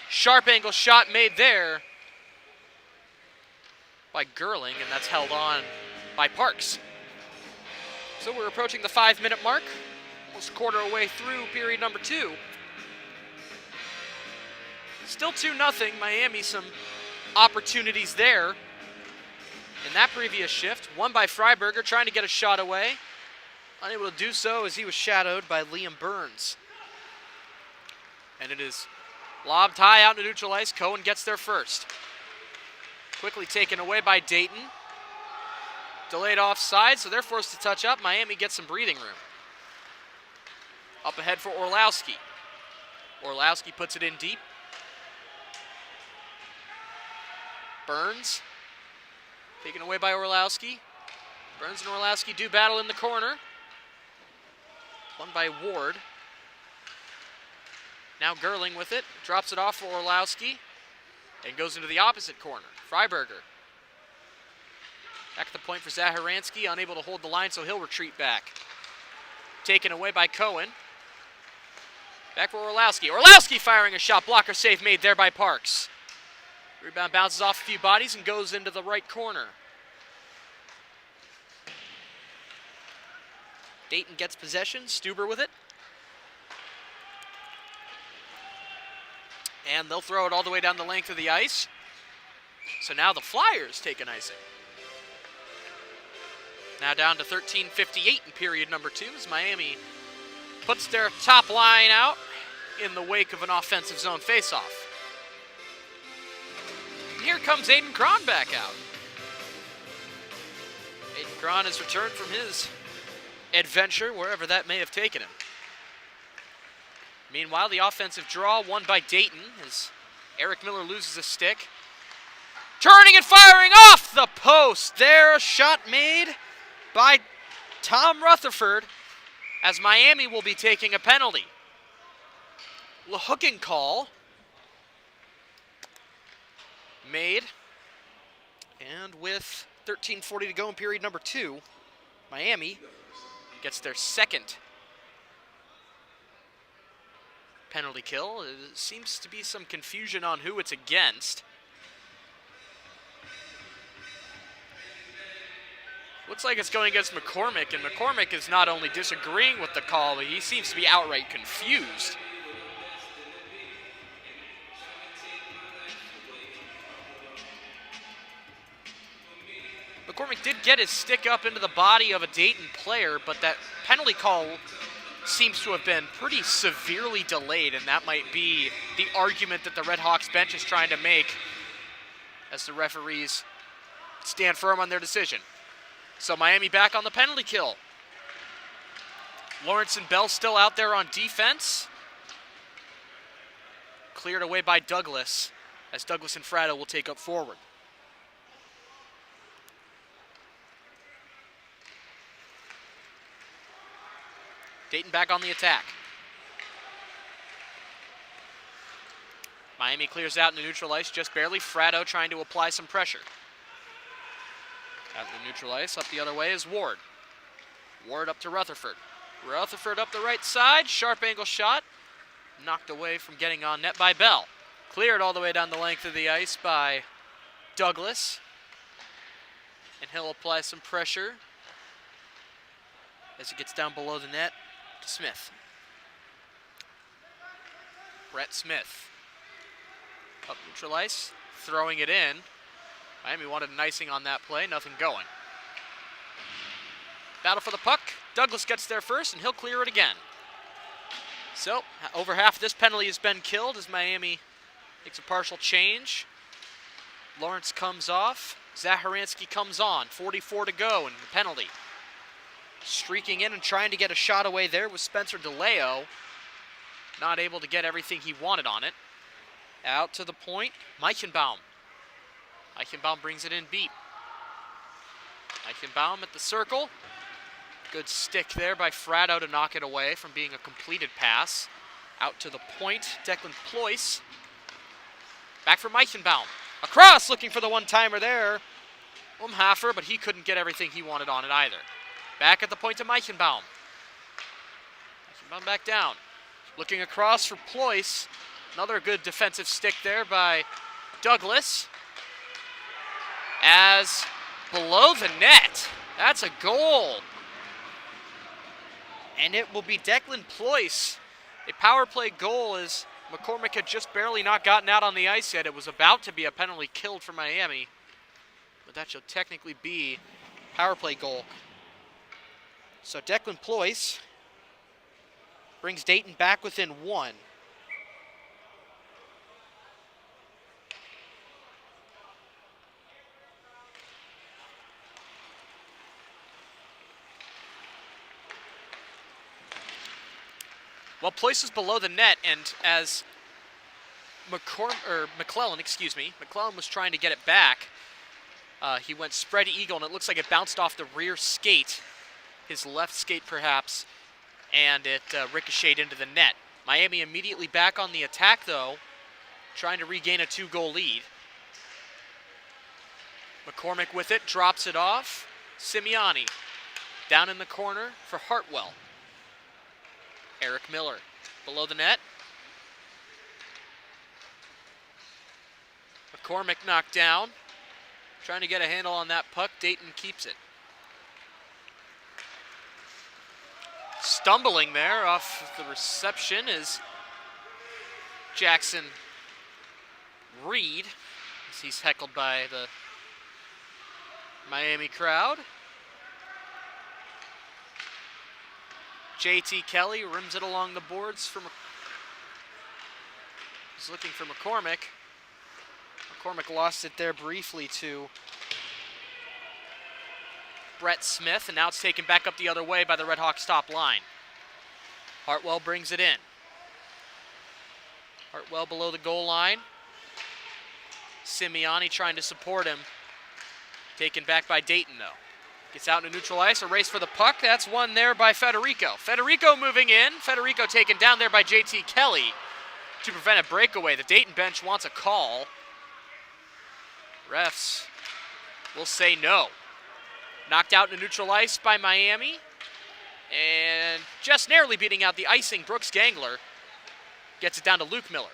Sharp angle shot made there by Gerling, and that's held on by Parks. So we're approaching the 5-minute mark, almost a quarter away through period number 2. Still 2-0, Miami some opportunities there in that previous shift. Won by Freiberger, trying to get a shot away. Unable to do so as he was shadowed by Liam Burns. And it is lobbed high out into neutral ice. Cohen gets there first. Quickly taken away by Dayton. Delayed offside, so they're forced to touch up. Miami gets some breathing room. Up ahead for Orlowski. Orlowski puts it in deep. Burns. Taken away by Orlowski. Burns and Orlowski do battle in the corner. Won by Ward. Now Gerling with it, drops it off for Orlowski, and goes into the opposite corner. Freiberger. Back at the point for Zaharansky, unable to hold the line, so he'll retreat back. Taken away by Cohen. Back for Orlowski. Orlowski firing a shot, blocker save made there by Parks. Rebound bounces off a few bodies and goes into the right corner. Dayton gets possession, Stuber with it. And they'll throw it all the way down the length of the ice. So now the Flyers take an icing. Now down to 13:58 in period number 2 as Miami puts their top line out in the wake of an offensive zone faceoff. And here comes Aiden Cron back out. Aiden Cron has returned from his adventure, wherever that may have taken him. Meanwhile, the offensive draw won by Dayton as Eric Miller loses a stick. Turning and firing off the post. There, a shot made by Tom Rutherford as Miami will be taking a penalty. A hooking call made. And with 13:40 to go in period number 2, Miami gets their second penalty kill. There seems to be some confusion on who it's against. Looks like it's going against McCormick, and McCormick is not only disagreeing with the call, but he seems to be outright confused. McCormick did get his stick up into the body of a Dayton player, but that penalty call seems to have been pretty severely delayed, and that might be the argument that the Red Hawks bench is trying to make as the referees stand firm on their decision. So Miami back on the penalty kill. Lawrence and Bell still out there on defense. Cleared away by Douglas as Douglas and Fratto will take up forward. Dayton back on the attack. Miami clears out in the neutral ice just barely. Fratto trying to apply some pressure. Out of the neutral ice, up the other way is Ward. Ward up to Rutherford. Rutherford up the right side, sharp angle shot. Knocked away from getting on net by Bell. Cleared all the way down the length of the ice by Douglas. And he'll apply some pressure as it gets down below the net to Smith. Brett Smith. Up neutral ice, throwing it in. Miami wanted an icing on that play, nothing going. Battle for the puck. Douglas gets there first, and he'll clear it again. So, over half of this penalty has been killed as Miami makes a partial change. Lawrence comes off. Zaharansky comes on. 44 to go in the penalty. Streaking in and trying to get a shot away there was Spencer DeLeo. Not able to get everything he wanted on it. Out to the point, Meichenbaum. Meichenbaum brings it in beat. Meichenbaum at the circle. Good stick there by Fratto to knock it away from being a completed pass. Out to the point, Declan Ployce. Back for Meichenbaum. Across, looking for the one-timer there. Umhafer, but he couldn't get everything he wanted on it either. Back at the point to Meichenbaum. Meichenbaum back down. Looking across for Ployce. Another good defensive stick there by Douglas. As below the net. That's a goal. And it will be Declan Ployce. A power play goal as McCormick had just barely not gotten out on the ice yet. It was about to be a penalty killed for Miami. But that shall technically be power play goal. So Declan Ployce brings Dayton back within 1. Well, Ployce is below the net, and as McClellan was trying to get it back. He went spread eagle, and it looks like it bounced off the rear skate, his left skate perhaps, and it ricocheted into the net. Miami immediately back on the attack, though, trying to regain a 2-goal lead. McCormick with it, drops it off. Simeoni down in the corner for Hartwell. Eric Miller below the net. McCormick knocked down. Trying to get a handle on that puck. Dayton keeps it. Stumbling there off the reception is Jackson Reed, as he's heckled by the Miami crowd. JT Kelly rims it along the boards for he's looking for McCormick. McCormick lost it there briefly to Brett Smith, and now it's taken back up the other way by the Red Hawks top line. Hartwell brings it in. Hartwell below the goal line. Simeone trying to support him. Taken back by Dayton, though. Gets out into neutral ice, a race for the puck. That's won there by Federico. Federico moving in. Federico taken down there by JT Kelly to prevent a breakaway. The Dayton bench wants a call. Refs will say no. Knocked out into neutral ice by Miami. And just narrowly beating out the icing, Brooks Gangler. Gets it down to Luke Miller.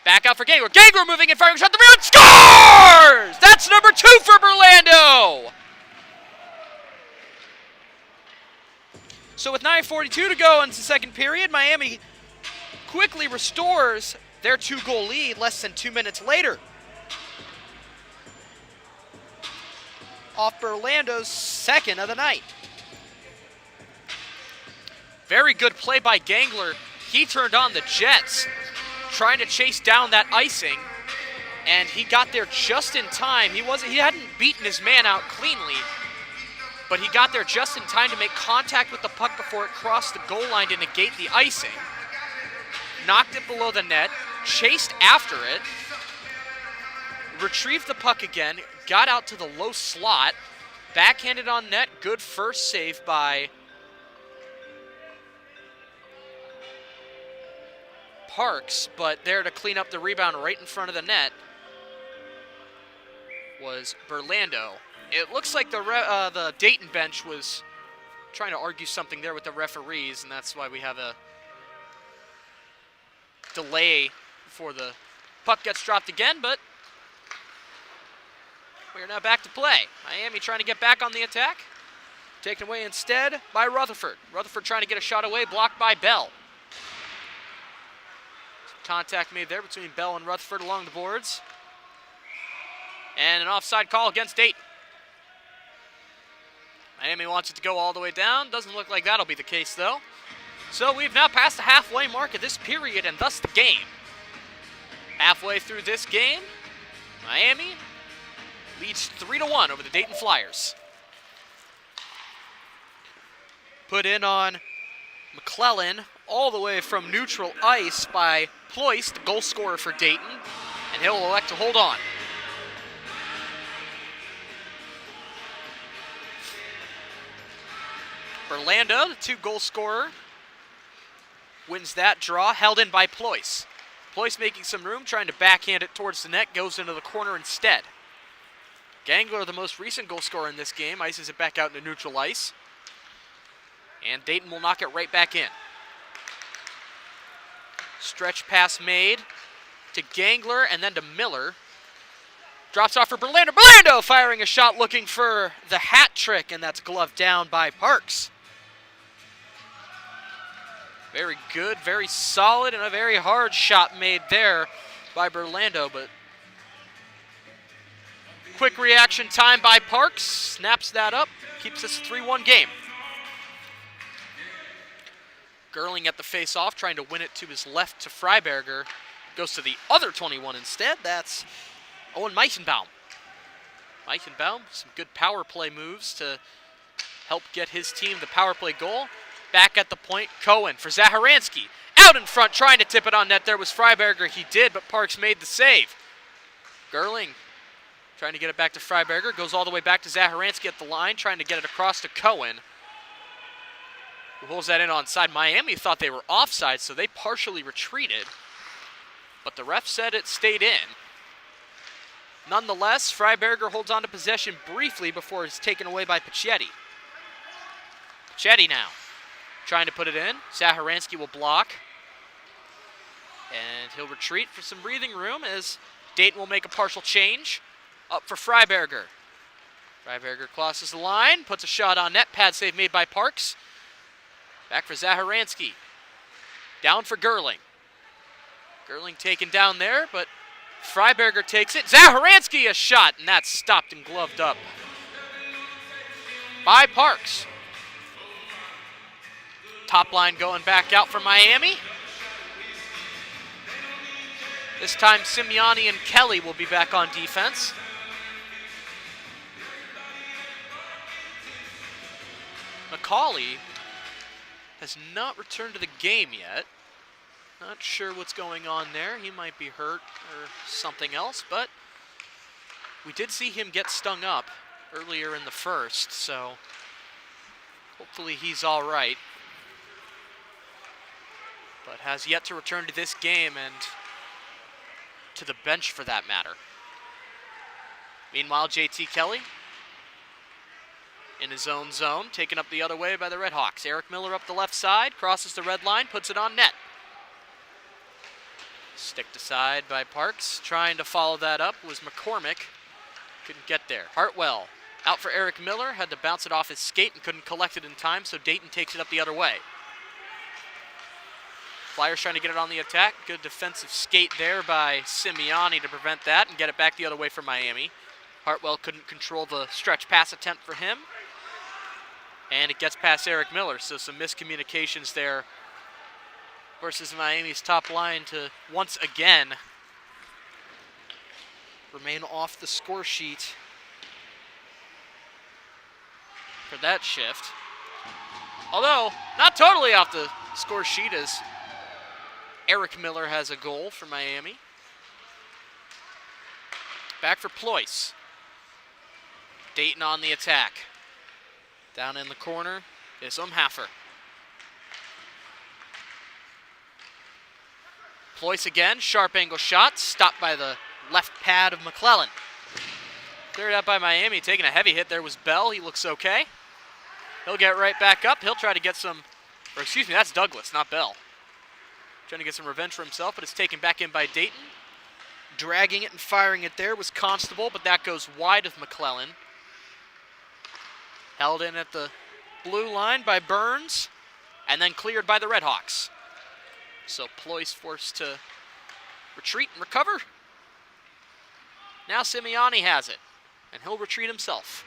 Back out for Gangler. Gangler moving in, firing a shot. The rebound scores! That's number 2 for Berlando. So with 9:42 to go in the second period, Miami quickly restores their 2-goal lead less than 2 minutes later. Off Berlando's second of the night. Very good play by Gangler. He turned on the Jets, trying to chase down that icing, and he got there just in time. He hadn't beaten his man out cleanly, but he got there just in time to make contact with the puck before it crossed the goal line to negate the icing. Knocked it below the net, chased after it, retrieved the puck again, got out to the low slot, backhanded on net. Good first save by Parks, but there to clean up the rebound right in front of the net was Berlando. It looks like the Dayton bench was trying to argue something there with the referees, and that's why we have a delay before the puck gets dropped again, but we are now back to play. Miami trying to get back on the attack. Taken away instead by Rutherford. Rutherford trying to get a shot away, blocked by Bell. Contact made there between Bell and Rutherford along the boards. And an offside call against Dayton. Miami wants it to go all the way down. Doesn't look like that'll be the case, though. So we've now passed the halfway mark of this period and thus the game. Halfway through this game, Miami leads 3-1 over the Dayton Flyers. Put in on McClellan all the way from neutral ice by Ployce, the goal scorer for Dayton, and he'll elect to hold on. Berlando, the 2-goal scorer, wins that draw, held in by Ployce. Ployce making some room, trying to backhand it towards the net, goes into the corner instead. Gangler, the most recent goal scorer in this game, ices it back out into neutral ice. And Dayton will knock it right back in. Stretch pass made to Gangler and then to Miller. Drops off for Berlando. Berlando firing a shot looking for the hat trick, and that's gloved down by Parks. Very good, very solid, and a very hard shot made there by Berlando, but quick reaction time by Parks. Snaps that up, keeps this a 3-1 game. Gerling at the face-off, trying to win it to his left to Freiberger. Goes to the other 21 instead. That's Owen Meichenbaum. Meichenbaum, some good power play moves to help get his team the power play goal. Back at the point, Cohen for Zaharansky. Out in front, trying to tip it on net. There was Freiberger. He did, but Parks made the save. Gerling trying to get it back to Freiberger. Goes all the way back to Zaharansky at the line, trying to get it across to Cohen, who holds that in onside. Miami thought they were offside, so they partially retreated, but the ref said it stayed in. Nonetheless, Freiberger holds on to possession briefly before it's taken away by Pachetti. Pachetti now trying to put it in. Zaharansky will block, and he'll retreat for some breathing room as Dayton will make a partial change. Up for Freiberger. Freiberger crosses the line, puts a shot on net. Pad save made by Parks. Back for Zaharansky. Down for Gerling. Gerling taken down there, but Freiberger takes it. Zaharansky a shot, and that's stopped and gloved up by Parks. Top line going back out for Miami. This time Simeone and Kelly will be back on defense. McCauley has not returned to the game yet. Not sure what's going on there. He might be hurt or something else, but we did see him get stung up earlier in the first, so hopefully he's all right. But has yet to return to this game and to the bench for that matter. Meanwhile, JT Kelly in his own zone, taken up the other way by the Red Hawks. Eric Miller up the left side, crosses the red line, puts it on net. Sticked aside by Parks. Trying to follow that up was McCormick. Couldn't get there. Hartwell out for Eric Miller, had to bounce it off his skate and couldn't collect it in time, so Dayton takes it up the other way. Flyers trying to get it on the attack. Good defensive skate there by Simeone to prevent that and get it back the other way for Miami. Hartwell couldn't control the stretch pass attempt for him. And it gets past Eric Miller, so some miscommunications there versus Miami's top line to once again remain off the score sheet for that shift. Although, not totally off the score sheet as Eric Miller has a goal for Miami. Back for Ployce. Dayton on the attack. Down in the corner is Umhaffer. Ployce again, sharp angle shot, stopped by the left pad of McClellan. Cleared out by Miami, taking a heavy hit there was Bell. He looks okay. He'll get right back up. He'll try to get some, or excuse me, that's Douglas, not Bell. Trying to get some revenge for himself, but it's taken back in by Dayton. Dragging it and firing it there was Constable, but that goes wide of McClellan. Held in at the blue line by Burns, and then cleared by the Red Hawks. So Ployce forced to retreat and recover. Now Simeone has it, and he'll retreat himself.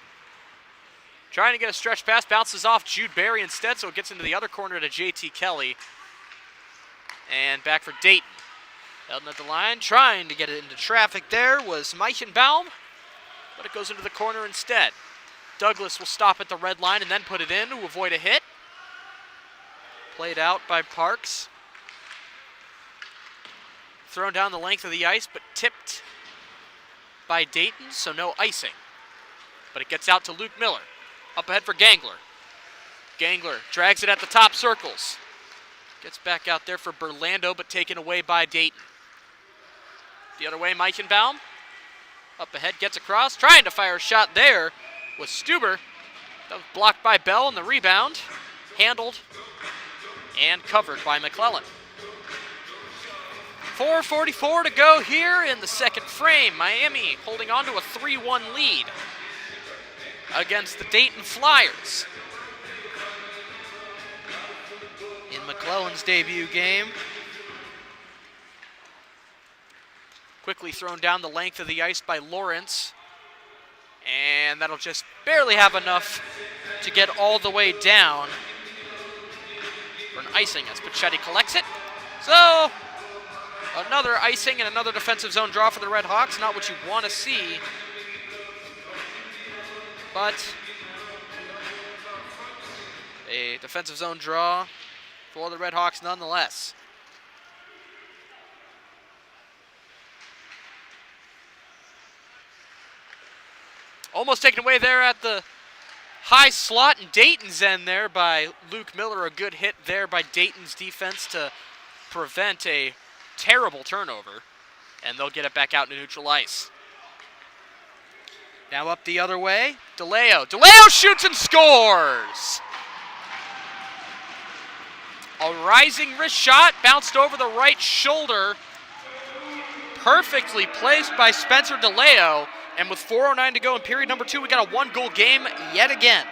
Trying to get a stretch pass, bounces off Jude Barry instead, so it gets into the other corner to JT Kelly. And back for Dayton. Held at the line, trying to get it into traffic there was Meichenbaum, but it goes into the corner instead. Douglas will stop at the red line and then put it in to avoid a hit. Played out by Parks. Thrown down the length of the ice, but tipped by Dayton, so no icing. But it gets out to Luke Miller. Up ahead for Gangler. Gangler drags it at the top circles. Gets back out there for Berlando, but taken away by Dayton. The other way, Meichenbaum. Up ahead, gets across. Trying to fire a shot there was Stuber. That was blocked by Bell, and the rebound handled and covered by McClellan. 4:44 to go here in the second frame. Miami holding on to a 3-1 lead against the Dayton Flyers in McClellan's debut game. Quickly thrown down the length of the ice by Lawrence. And that'll just barely have enough to get all the way down for an icing as Pichetti collects it. So, another icing and another defensive zone draw for the Red Hawks. Not what you want to see, but a defensive zone draw for the Red Hawks nonetheless. Almost taken away there at the high slot in Dayton's end there by Luke Miller. A good hit there by Dayton's defense to prevent a terrible turnover. And they'll get it back out into neutral ice. Now up the other way, DeLeo. DeLeo shoots and scores! A rising wrist shot, bounced over the right shoulder. Perfectly placed by Spencer DeLeo. And with 4:09 to go in period number 2, we got a 1-goal game yet again.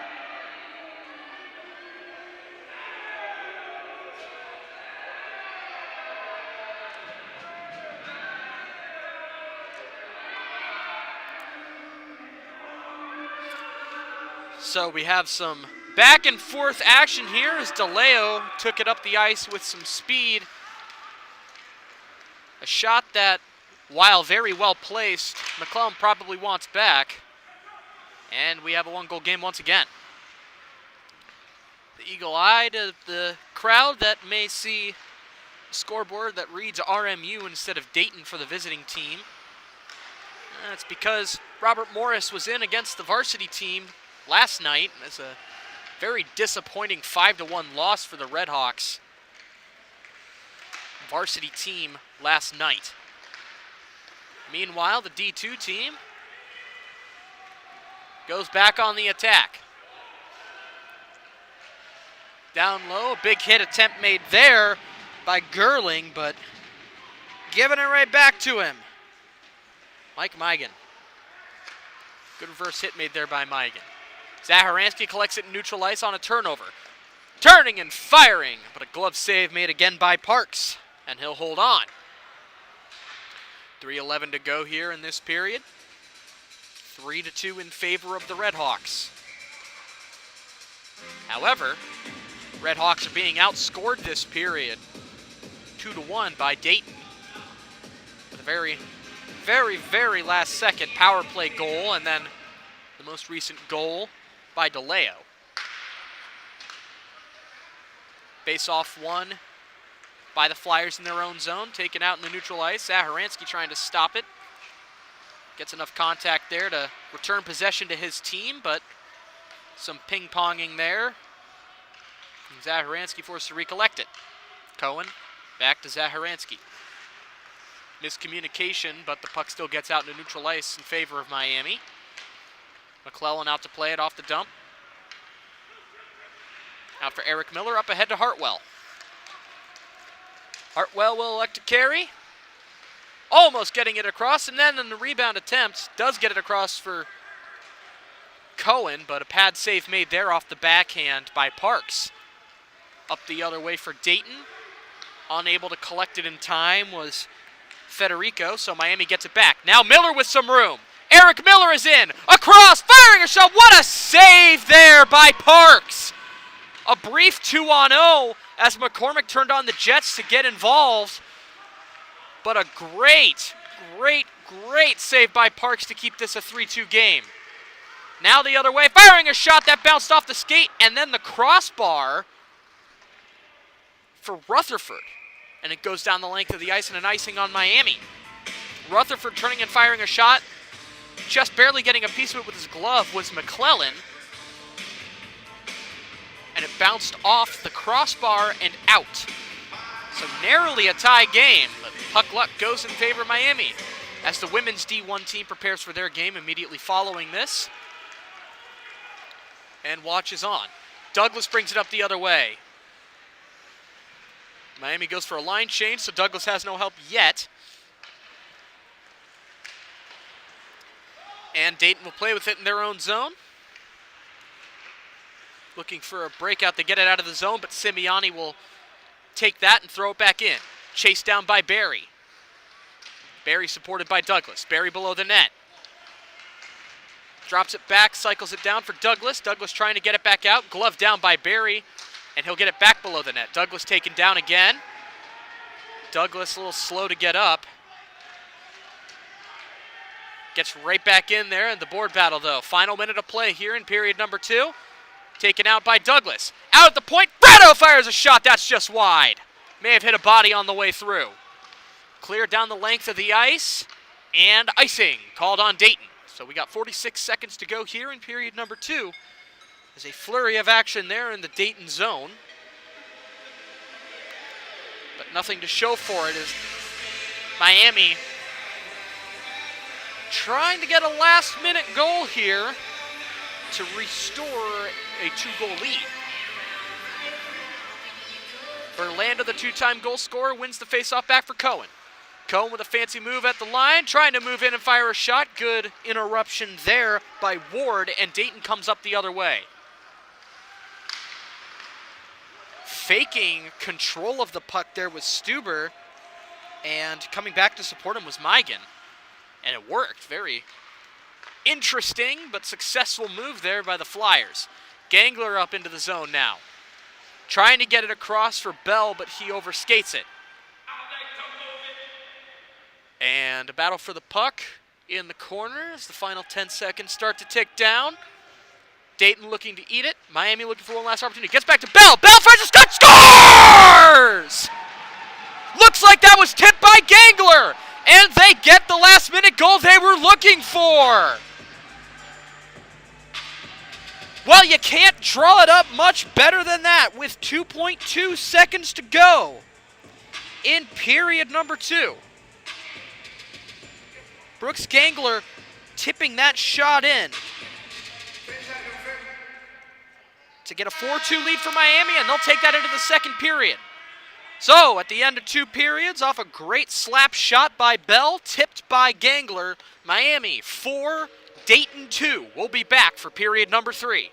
So we have some back and forth action here as DeLeo took it up the ice with some speed. A shot that, while very well placed, McClellan probably wants back. And we have a one-goal game once again. The eagle-eyed of the crowd that may see a scoreboard that reads RMU instead of Dayton for the visiting team. That's because Robert Morris was in against the varsity team last night. It's a very disappointing 5-1 loss for the Redhawks varsity team last night. Meanwhile, the D2 team goes back on the attack. Down low, a big hit attempt made there by Gerling, but giving it right back to him. Mike Migan. Good reverse hit made there by Migan. Zaharansky collects it in neutral ice on a turnover. Turning and firing, but a glove save made again by Parks, and he'll hold on. 3:11 to go here in this period. 3-2 in favor of the Redhawks. However, Redhawks are being outscored this period 2-1 by Dayton. With a very, very last second power play goal, and then the most recent goal by DeLeo. Face-off won by the Flyers in their own zone, taken out in the neutral ice. Zaharansky trying to stop it. Gets enough contact there to return possession to his team, but some ping-ponging there. And Zaharansky forced to recollect it. Cohen back to Zaharansky. Miscommunication, but the puck still gets out into neutral ice in favor of Miami. McClellan out to play it off the dump. Out for Eric Miller, up ahead to Hartwell. Hartwell will elect to carry. Almost getting it across, and then in the rebound attempt, does get it across for Cohen, but a pad save made there off the backhand by Parks. Up the other way for Dayton. Unable to collect it in time was Federico, so Miami gets it back. Now Miller with some room. Eric Miller is in, across, firing a shot. What a save there by Parks. A brief 2-on-0 as McCormick turned on the Jets to get involved. But a great save by Parks to keep this a 3-2 game. Now the other way, firing a shot that bounced off the skate, and then the crossbar for Rutherford. And it goes down the length of the ice and an icing on Miami. Rutherford turning and firing a shot. Just barely getting a piece of it with his glove was McClellan. And it bounced off the crossbar and out. So narrowly a tie game, but puck luck goes in favor of Miami as the women's D1 team prepares for their game immediately following this. And watches on. Douglas brings it up the other way. Miami goes for a line change, so Douglas has no help yet. And Dayton will play with it in their own zone. Looking for a breakout to get it out of the zone, but Simeoni will take that and throw it back in. Chased down by Barry. Barry supported by Douglas. Barry below the net. Drops it back, cycles it down for Douglas. Douglas trying to get it back out. Glove down by Barry, and he'll get it back below the net. Douglas taken down again. Douglas a little slow to get up. Gets right back in there in the board battle, though. Final minute of play here in period number 2. Taken out by Douglas. Out at the point, Brado fires a shot that's just wide. May have hit a body on the way through. Clear down the length of the ice, and icing called on Dayton. So we got 46 seconds to go here in period number 2. There's a flurry of action there in the Dayton zone. But nothing to show for it as Miami trying to get a last-minute goal here to restore a 2-goal lead. Berlando, the 2-time goal scorer, wins the faceoff back for Cohen. Cohen with a fancy move at the line, trying to move in and fire a shot. Good interruption there by Ward, and Dayton comes up the other way. Faking control of the puck there was Stuber, and coming back to support him was Migan. And it worked. Very interesting but successful move there by the Flyers. Gangler up into the zone now. Trying to get it across for Bell, but he overskates it. And a battle for the puck in the corner as the final 10 seconds start to tick down. Dayton looking to eat it. Miami looking for one last opportunity. Gets back to Bell. Bell fires a shot. Scores! Looks like that was tipped by Gangler. And they get the last-minute goal they were looking for. Well, you can't draw it up much better than that with 2.2 seconds to go in period number 2. Brooks Gangler tipping that shot in to get a 4-2 lead for Miami, and they'll take that into the second period. So, at the end of 2 periods, off a great slap shot by Bell, tipped by Gangler, Miami 4, Dayton 2. We'll be back for period number 3.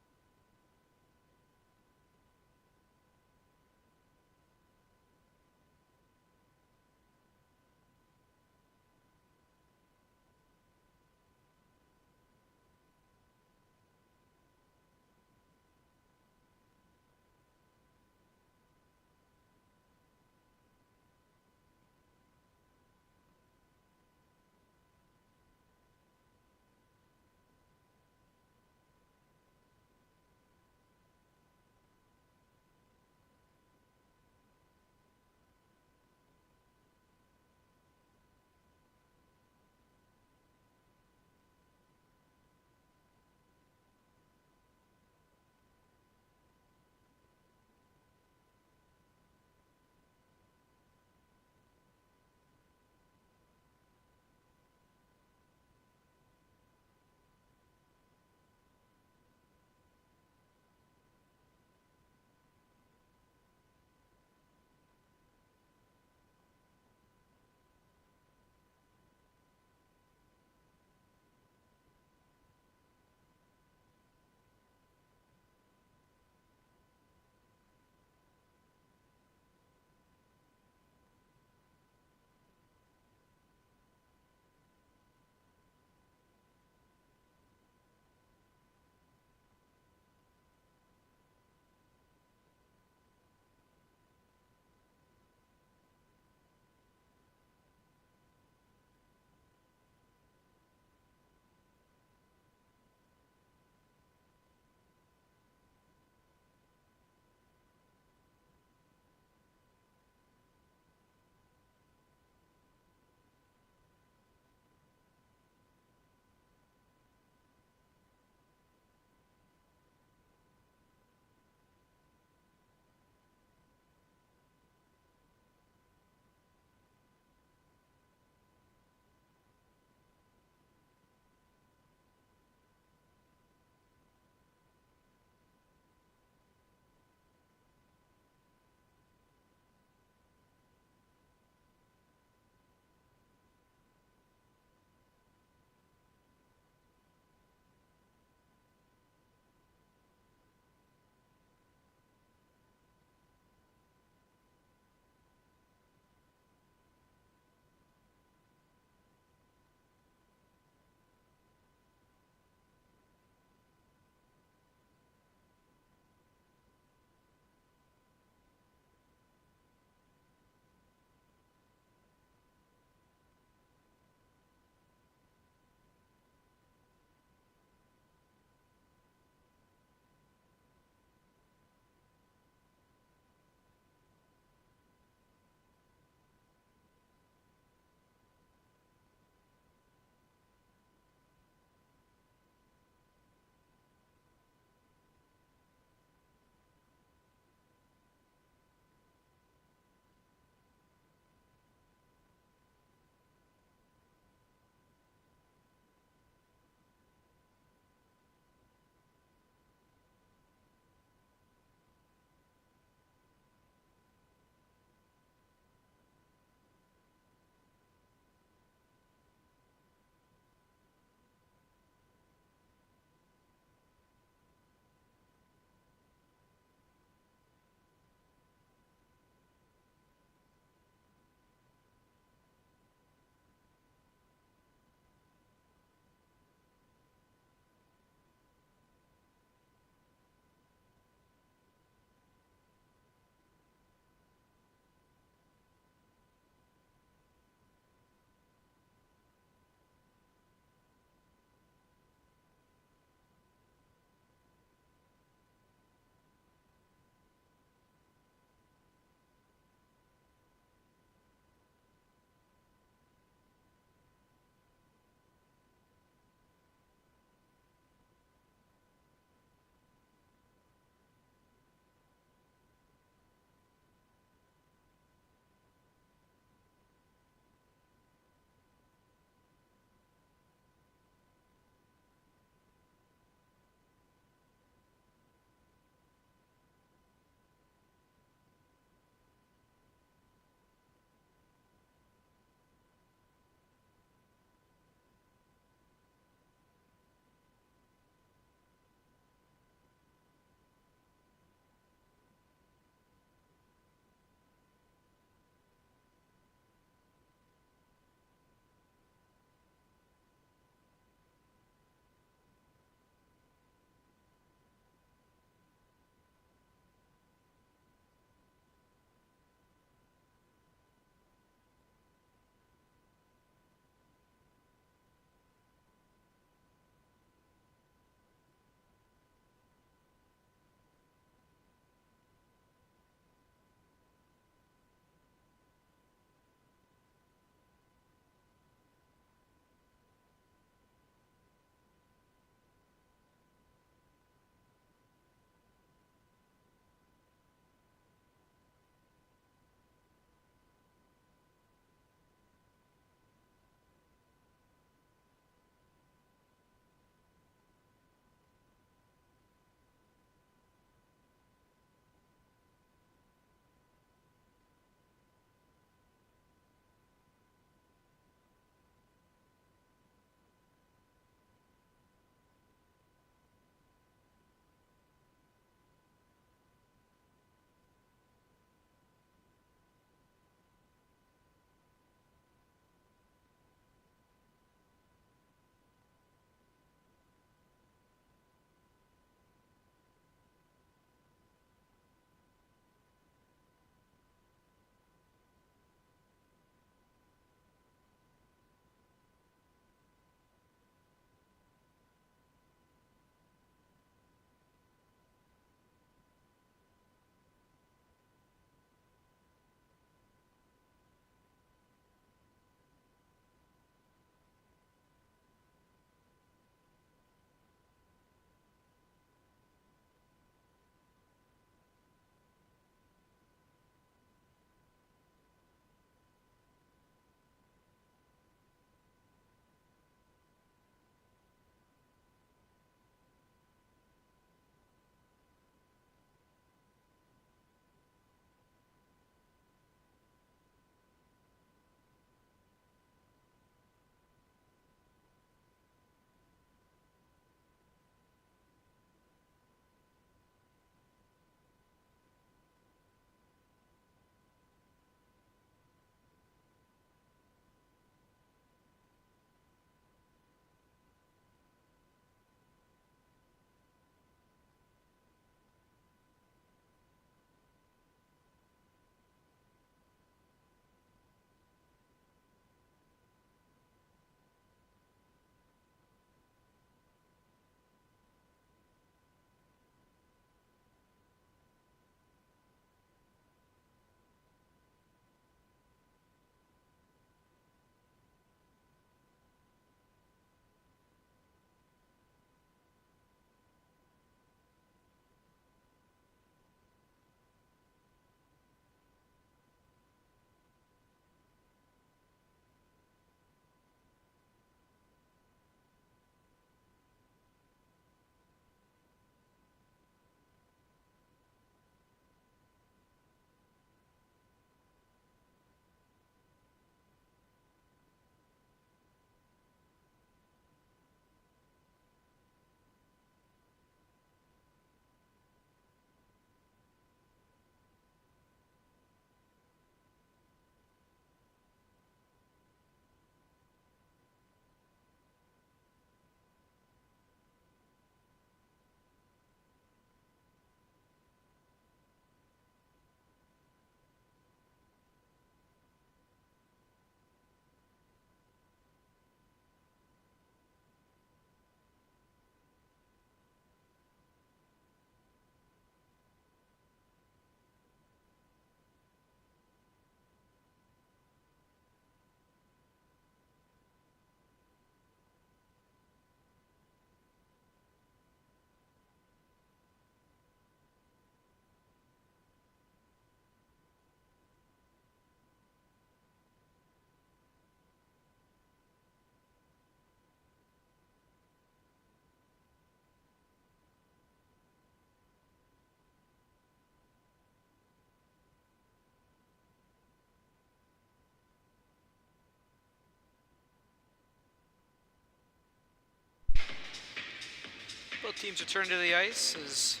Teams return to the ice. Is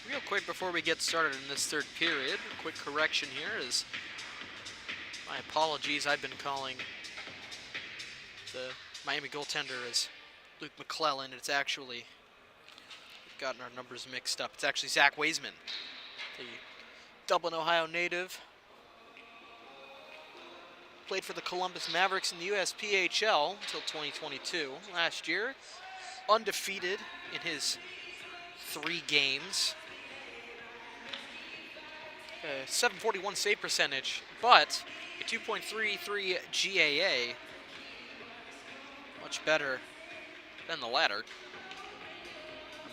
real quick before we get started in this third period. A quick correction here is my apologies. I've been calling the Miami goaltender as Luke McClellan. It's actually gotten our numbers mixed up. It's actually Zach Waisman, the Dublin, Ohio native. Played for the Columbus Mavericks in the USPHL until 2022. Last year, undefeated in his 3 games. 741 save percentage, but a 2.33 GAA. Much better than the latter.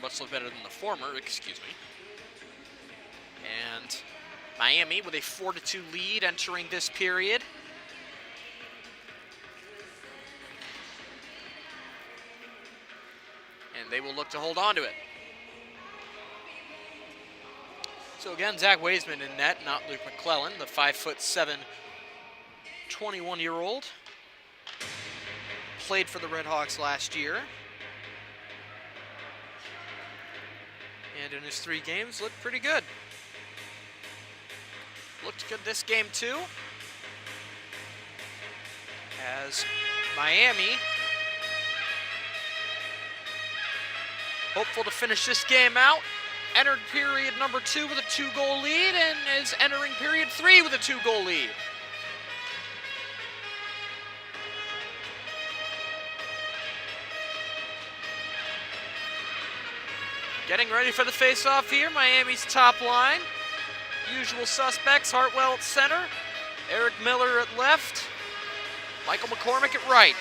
Much better than the former, excuse me. And Miami with a 4-2 lead entering this period. And they will look to hold on to it. So again, Zach Waisman in net, not Luke McClellan, the 5'7", 21-year-old. Played for the Red Hawks last year. And in his 3 games, looked pretty good. Looked good this game too. As Miami, hopeful to finish this game out, entered period number 2 with a 2-goal lead and is entering period 3 with a 2-goal lead. Getting ready for the face-off here, Miami's top line. Usual suspects, Hartwell at center, Eric Miller at left, Michael McCormick at right.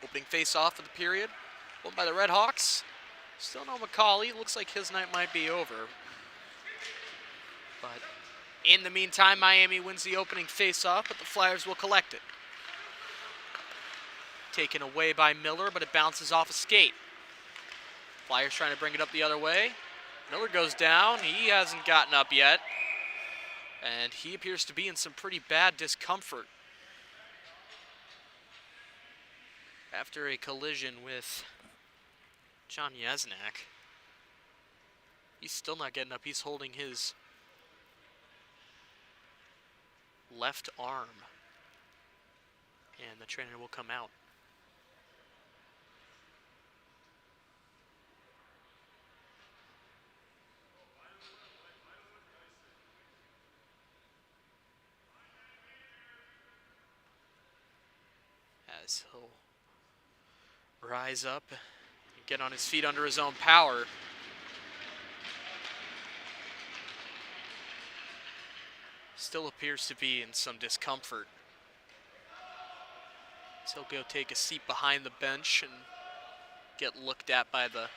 Opening face-off of the period, won by the Red Hawks. Still no McCauley, looks like his night might be over. But in the meantime, Miami wins the opening face-off, but the Flyers will collect it. Taken away by Miller, but it bounces off a skate. Flyers trying to bring it up the other way. Miller goes down. He hasn't gotten up yet. And he appears to be in some pretty bad discomfort after a collision with John Yesnak. He's still not getting up. He's holding his left arm. And the trainer will come out. As he'll rise up and get on his feet under his own power. Still appears to be in some discomfort. So he'll go take a seat behind the bench and get looked at by the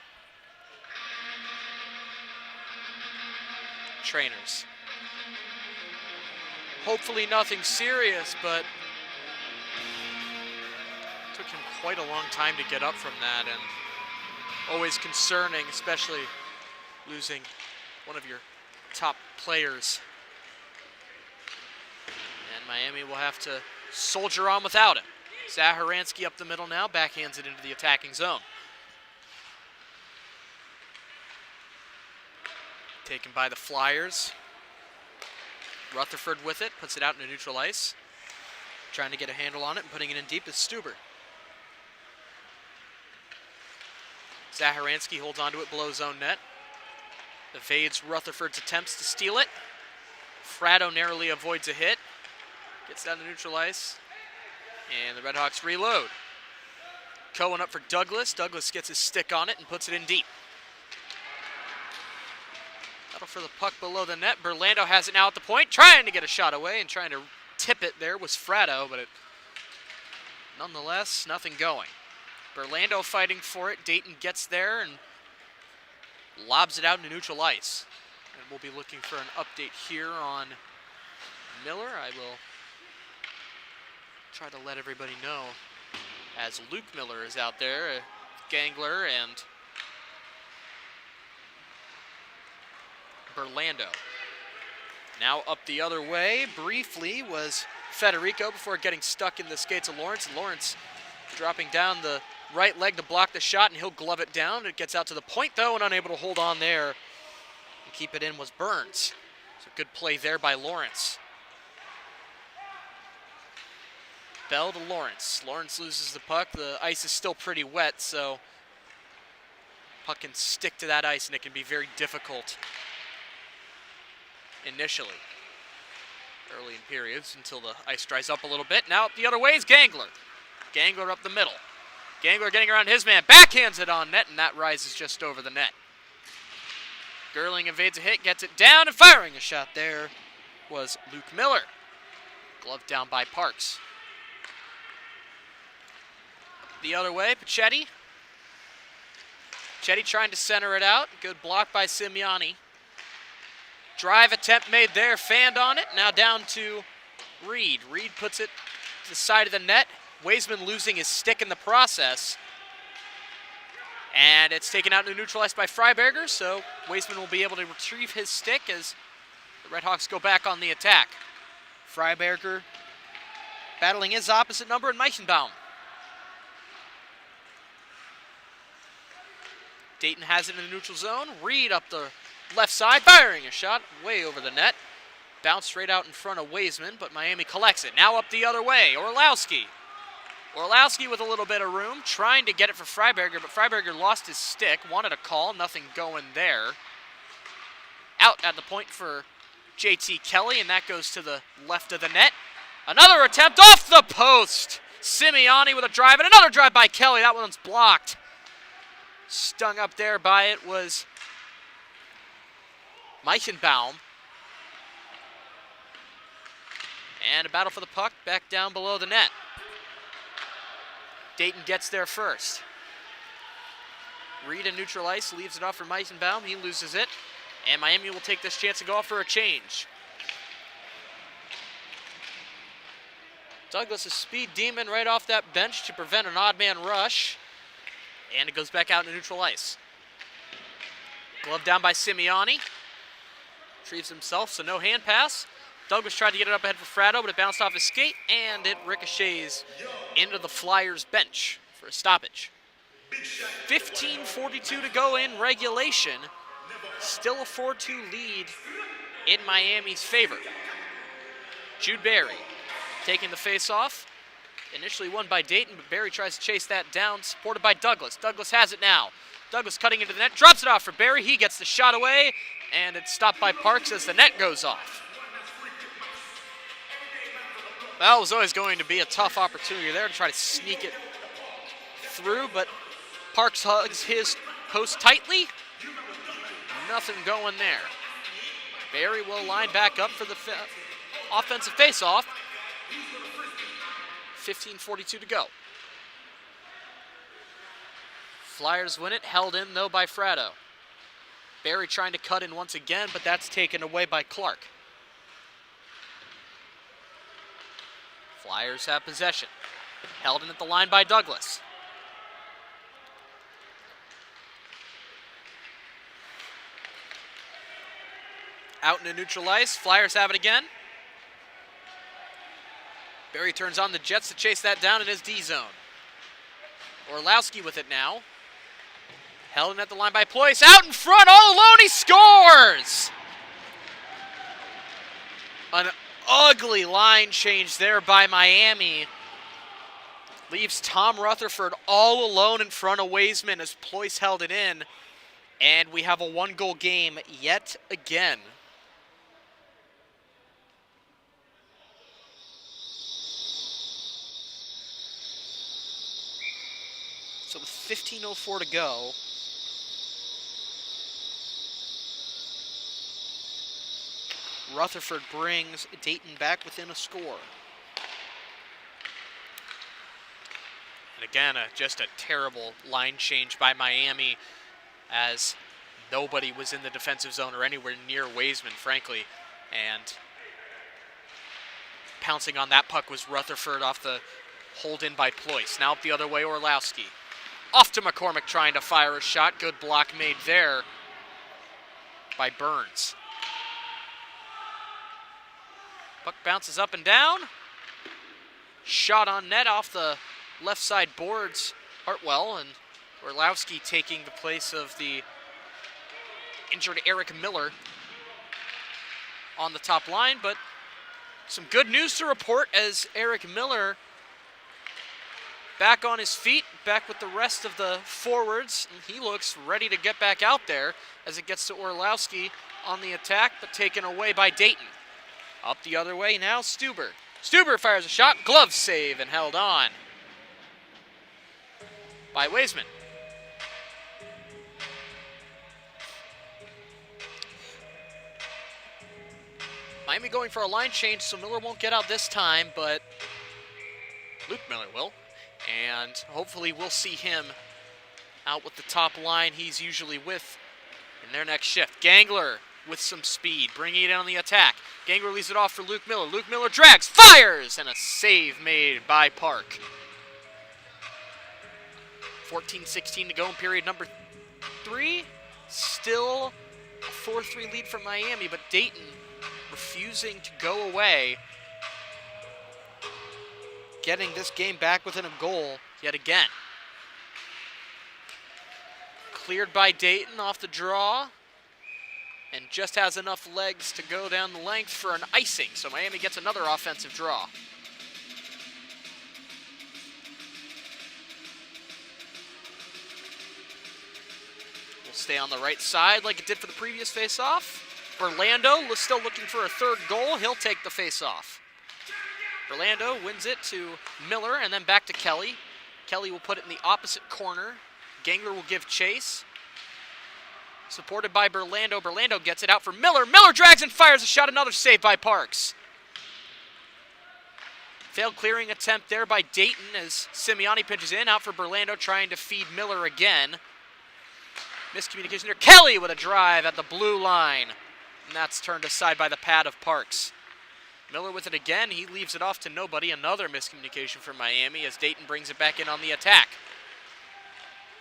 trainers. Hopefully nothing serious, but took him quite a long time to get up from that, and always concerning, especially losing one of your top players. And Miami will have to soldier on without him. Zaharansky up the middle now, backhands it into the attacking zone. Taken by the Flyers. Rutherford with it, puts it out into neutral ice. Trying to get a handle on it and putting it in deep is Stuber. Zaharansky holds onto it below zone net. Evades Rutherford's attempts to steal it. Fratto narrowly avoids a hit. Gets down to neutral ice. And the Red Hawks reload. Cohen up for Douglas. Douglas gets his stick on it and puts it in deep. Battle for the puck below the net. Berlando has it now at the point, trying to get a shot away and trying to tip it there was Fratto, but it nonetheless, nothing going. Berlando fighting for it. Dayton gets there and lobs it out into neutral ice. And we'll be looking for an update here on Miller. I will try to let everybody know as Luke Miller is out there, Gangler and Berlando. Now up the other way, briefly, was Federico before getting stuck in the skates of Lawrence. Lawrence dropping down the right leg to block the shot, and he'll glove it down. It gets out to the point, though, and unable to hold on there and keep it in was Burns. So good play there by Lawrence. Bell to Lawrence. Lawrence loses the puck. The ice is still pretty wet, so puck can stick to that ice, and it can be very difficult initially. Early in periods until the ice dries up a little bit. Now the other way is Gangler. Gangler up the middle. Gangler getting around his man. Backhands it on net, and that rises just over the net. Gerling evades a hit, gets it down, and firing a shot there was Luke Miller. Glove down by Parks. The other way, Pachetti. Pachetti trying to center it out. Good block by Simeoni. Drive attempt made there, fanned on it. Now down to Reed. Reed puts it to the side of the net. Weisman losing his stick in the process. And it's taken out and neutralized by Freiberger, so Weisman will be able to retrieve his stick as the Redhawks go back on the attack. Freiberger battling his opposite number in Meichenbaum. Dayton has it in the neutral zone. Reed up the left side, firing a shot way over the net. Bounced straight out in front of Weisman, but Miami collects it. Now up the other way, Orlowski. Orlowski with a little bit of room, trying to get it for Freiberger, but Freiberger lost his stick, wanted a call, nothing going there. Out at the point for JT Kelly, and that goes to the left of the net. Another attempt off the post. Simeoni with a drive, and another drive by Kelly. That one's blocked. Stung up there by it was Meichenbaum. And a battle for the puck back down below the net. Dayton gets there first. Reed in neutral ice, leaves it off for Meichenbaum. He loses it. And Miami will take this chance to go off for a change. Douglas, a speed demon right off that bench to prevent an odd man rush. And it goes back out to neutral ice. Glove down by Simeoni. Retrieves himself, so no hand pass. Douglas tried to get it up ahead for Fratto, but it bounced off his skate, and it ricochets into the Flyers bench for a stoppage. 15:42 to go in regulation. Still a 4-2 lead in Miami's favor. Jude Barry taking the face-off. Initially won by Dayton, but Barry tries to chase that down, supported by Douglas. Douglas has it now. Douglas cutting into the net, drops it off for Barry. He gets the shot away, and it's stopped by Parks as the net goes off. That was always going to be a tough opportunity there to try to sneak it through, but Parks hugs his post tightly. Nothing going there. Barry will line back up for the offensive face-off. 15:42 to go. Flyers win it, held in though by Fratto. Barry trying to cut in once again, but that's taken away by Clark. Flyers have possession. Held in at the line by Douglas. Out into neutral ice. Flyers have it again. Barry turns on the Jets to chase that down in his D zone. Orlowski with it now. Held in at the line by Ployce. Out in front, all alone, he scores! An ugly line change there by Miami. Leaves Tom Rutherford all alone in front of Weisman as Ployce held it in. And we have a one-goal game yet again. So with 15:04 to go, Rutherford brings Dayton back within a score. And again, just a terrible line change by Miami as nobody was in the defensive zone or anywhere near Weisman, frankly. And pouncing on that puck was Rutherford off the hold in by Ployce. Now up the other way, Orlowski. Off to McCormick trying to fire a shot. Good block made there by Burns. Puck bounces up and down. Shot on net off the left side boards. Hartwell, and Orlowski taking the place of the injured Eric Miller on the top line. But some good news to report as Eric Miller back on his feet, back with the rest of the forwards. And he looks ready to get back out there as it gets to Orlowski on the attack, but taken away by Dayton. Up the other way now, Stuber. Stuber fires a shot, glove save, and held on by Weisman. Miami going for a line change, so Miller won't get out this time, but Luke Miller will. And hopefully we'll see him out with the top line he's usually with in their next shift. Gangler with some speed, bringing it on the attack. Gangler leaves it off for Luke Miller. Luke Miller drags, fires, and a save made by Park. 14-16 to go in period number 3. Still a 4-3 lead for Miami, but Dayton refusing to go away. Getting this game back within a goal yet again. Cleared by Dayton off the draw, and just has enough legs to go down the length for an icing, so Miami gets another offensive draw. Will stay on the right side like it did for the previous face-off. Orlando was still looking for a third goal. He'll take the face-off. Orlando wins it to Miller and then back to Kelly. Kelly will put it in the opposite corner. Gangler will give chase. Supported by Berlando. Berlando gets it out for Miller. Miller drags and fires a shot. Another save by Parks. Failed clearing attempt there by Dayton as Simeone pitches in. Out for Berlando, trying to feed Miller again. Miscommunication there. Kelly with a drive at the blue line. And that's turned aside by the pad of Parks. Miller with it again. He leaves it off to nobody. Another miscommunication for Miami as Dayton brings it back in on the attack.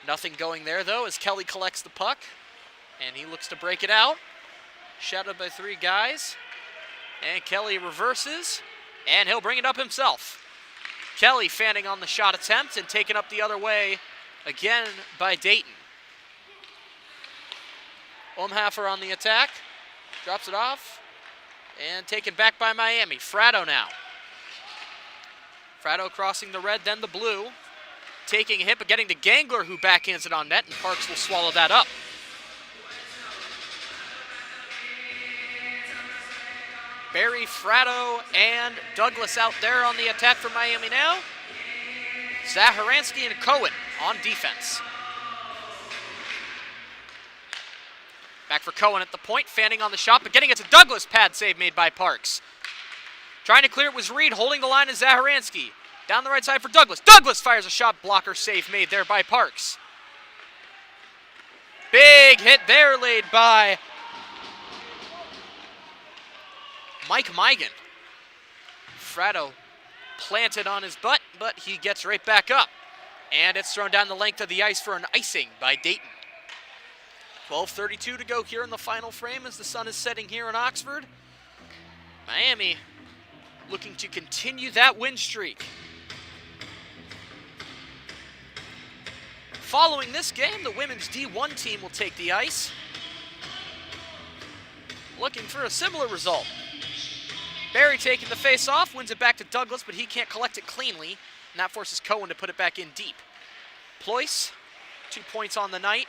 Nothing going there, though, as Kelly collects the puck. And he looks to break it out. Shadowed by 3 guys. And Kelly reverses. And he'll bring it up himself. Kelly fanning on the shot attempt and taken up the other way again by Dayton. Umhaffer on the attack. Drops it off. And taken back by Miami. Fratto now. Fratto crossing the red, then the blue. Taking a hit, but getting to Gangler, who backhands it on net, and Parks will swallow that up. Barry, Fratto, and Douglas out there on the attack for Miami now. Zaharansky and Cohen on defense. Back for Cohen at the point, fanning on the shot, but getting it to Douglas. Pad save made by Parks. Trying to clear it was Reed, holding the line is Zaharansky. Down the right side for Douglas. Douglas fires a shot, blocker save made there by Parks. Big hit there laid by Mike Migan. Fratto planted on his butt, but he gets right back up. And it's thrown down the length of the ice for an icing by Dayton. 12:32 to go here in the final frame as the sun is setting here in Oxford. Miami looking to continue that win streak. Following this game, the women's D1 team will take the ice. Looking for a similar result. Barry taking the face off, wins it back to Douglas, but he can't collect it cleanly, and that forces Cohen to put it back in deep. Ployce, 2 points on the night.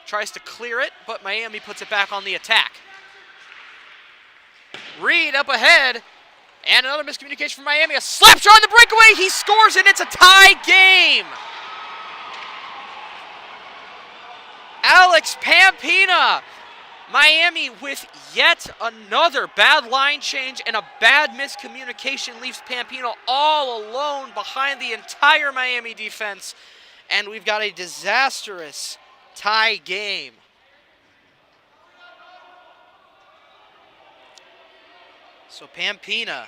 Tries to clear it, but Miami puts it back on the attack. Reed up ahead, and another miscommunication from Miami. A slap shot on the breakaway, he scores and it's a tie game. Alex Pampina. Miami with yet another bad line change and a bad miscommunication leaves Pampino all alone behind the entire Miami defense. And we've got a disastrous tie game. So Pampina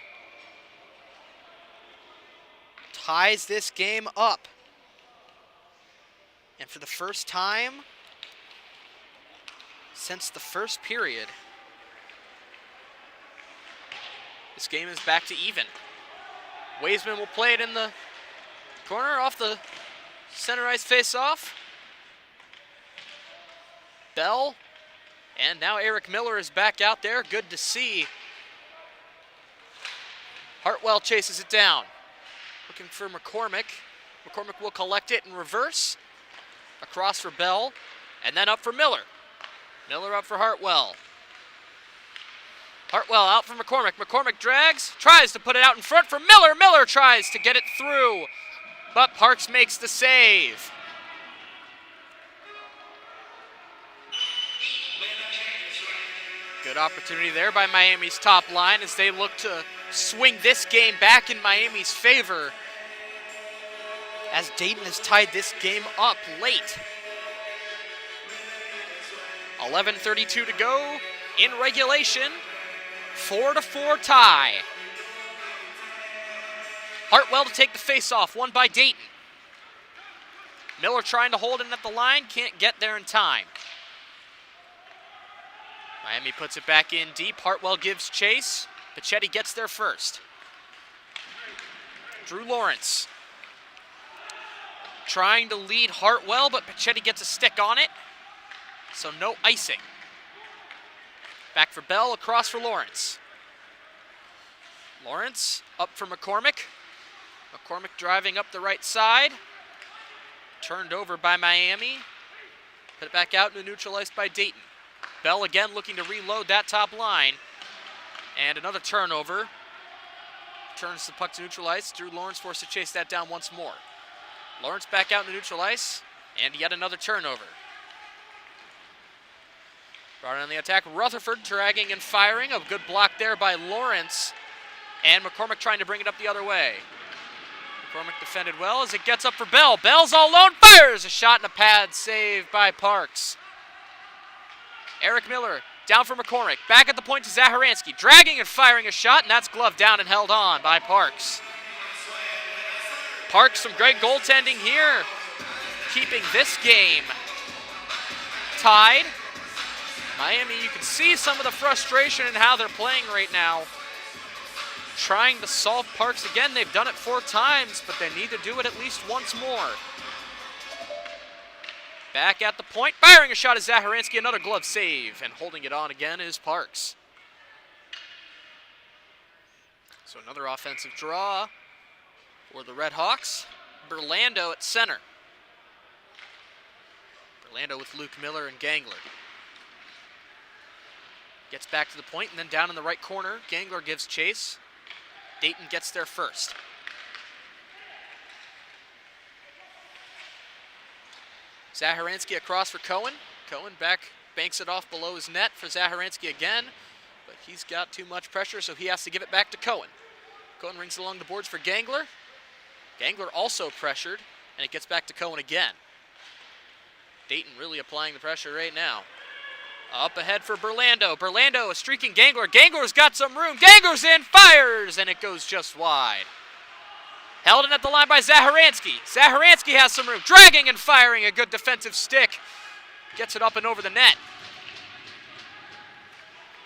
ties this game up. And for the first time since the first period, this game is back to even. Weisman will play it in the Corner off the center ice face-off. Bell. And now Eric Miller is back out there. Good to see. Hartwell chases it down. Looking for McCormick. McCormick will collect it in reverse. Across for Bell. And then up for Miller. Miller up for Hartwell. Hartwell out for McCormick. McCormick drags. Tries to put it out in front for Miller. Miller tries to get it through. But Parks makes the save. Good opportunity there by Miami's top line as they look to swing this game back in Miami's favor, as Dayton has tied this game up late. 11:32 to go in regulation. 4-4 tie. Hartwell to take the face-off, won by Dayton. Miller trying to hold it at the line, can't get there in time. Miami puts it back in deep. Hartwell gives chase. Pachetti gets there first. Drew Lawrence trying to lead Hartwell, but Pachetti gets a stick on it, so no icing. Back for Bell, across for Lawrence. Lawrence up for McCormick. McCormick driving up the right side. Turned over by Miami. Put it back out into neutral ice by Dayton. Bell again looking to reload that top line. And another turnover. Turns the puck to neutral ice. Drew Lawrence forced to chase that down once more. Lawrence back out into neutral ice. And yet another turnover. Brought on the attack. Rutherford dragging and firing. A good block there by Lawrence. And McCormick trying to bring it up the other way. McCormick defended well as it gets up for Bell. Bell's all alone. Fires a shot in a pad. Saved by Parks. Eric Miller down for McCormick. Back at the point to Zaharansky. Dragging and firing a shot, and that's gloved down and held on by Parks. Parks, some great goaltending here, keeping this game tied. Miami, you can see some of the frustration in how they're playing right now. Trying to solve Parks again. They've done it 4 times, but they need to do it at least once more. Back at the point, firing a shot at Zaharansky, another glove save, and holding it on again is Parks. So another offensive draw for the Red Hawks. Berlando at center. Berlando with Luke Miller and Gangler. Gets back to the point, and then down in the right corner, Gangler gives chase. Dayton gets there first. Zaharansky across for Cohen. Cohen back, banks it off below his net for Zaharansky again, but he's got too much pressure, so he has to give it back to Cohen. Cohen rings along the boards for Gangler. Gangler also pressured, and it gets back to Cohen again. Dayton really applying the pressure right now. Up ahead for Berlando. Berlando is streaking Gangler. Gangler's got some room. Gangler's in, fires, and it goes just wide. Held in at the line by Zaharansky. Zaharansky has some room. Dragging and firing, a good defensive stick. Gets it up and over the net.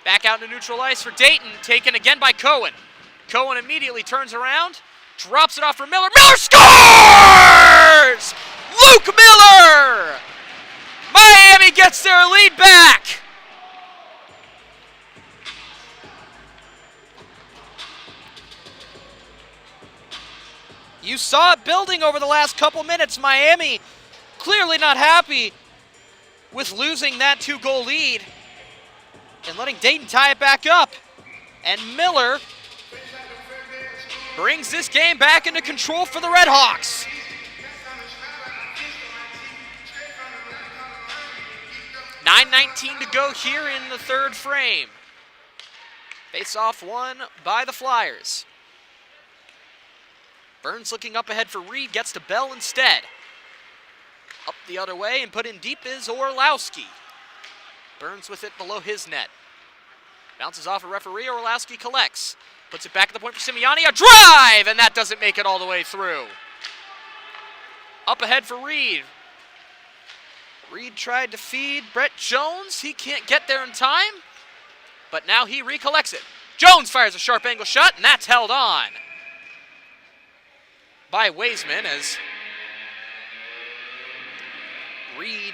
Back out into neutral ice for Dayton, taken again by Cohen. Cohen immediately turns around, drops it off for Miller. Miller scores! Luke Miller! Miami gets their lead back. You saw it building over the last couple minutes. Miami clearly not happy with losing that 2-goal lead and letting Dayton tie it back up. And Miller brings this game back into control for the Red Hawks. .9:19 to go here in the third frame. Face-off won by the Flyers. Burns looking up ahead for Reed, gets to Bell instead. Up the other way and put in deep is Orlowski. Burns with it below his net. Bounces off a referee, Orlowski collects. Puts it back at the point for Simeoni, a drive, and that doesn't make it all the way through. Up ahead for Reed. Reed tried to feed Brett Jones. He can't get there in time, but now he recollects it. Jones fires a sharp angle shot, and that's held on. by Waisman as Reed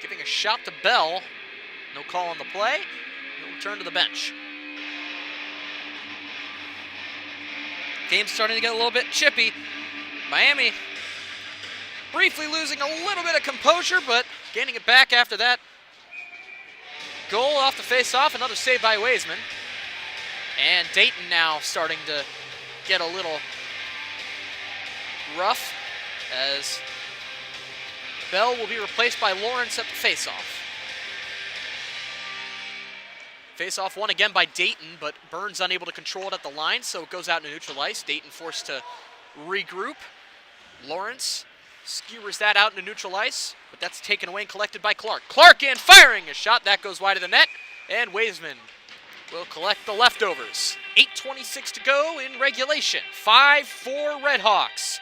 giving a shot to Bell. No call on the play. No return to the bench. Game's starting to get a little bit chippy. Miami briefly losing a little bit of composure, but gaining it back after that goal off the face-off. Another save by Waisman. And Dayton now starting to get a little rough as Bell will be replaced by Lawrence at the face-off. Face-off won again by Dayton, but Burns unable to control it at the line, so it goes out into neutral ice. Dayton forced to regroup. Lawrence skewers that out into neutral ice, but that's taken away and collected by Clark. Clark in, firing a shot. That goes wide of the net, and Waisman will collect the leftovers. 8:26 to go in regulation. 5-4 Redhawks.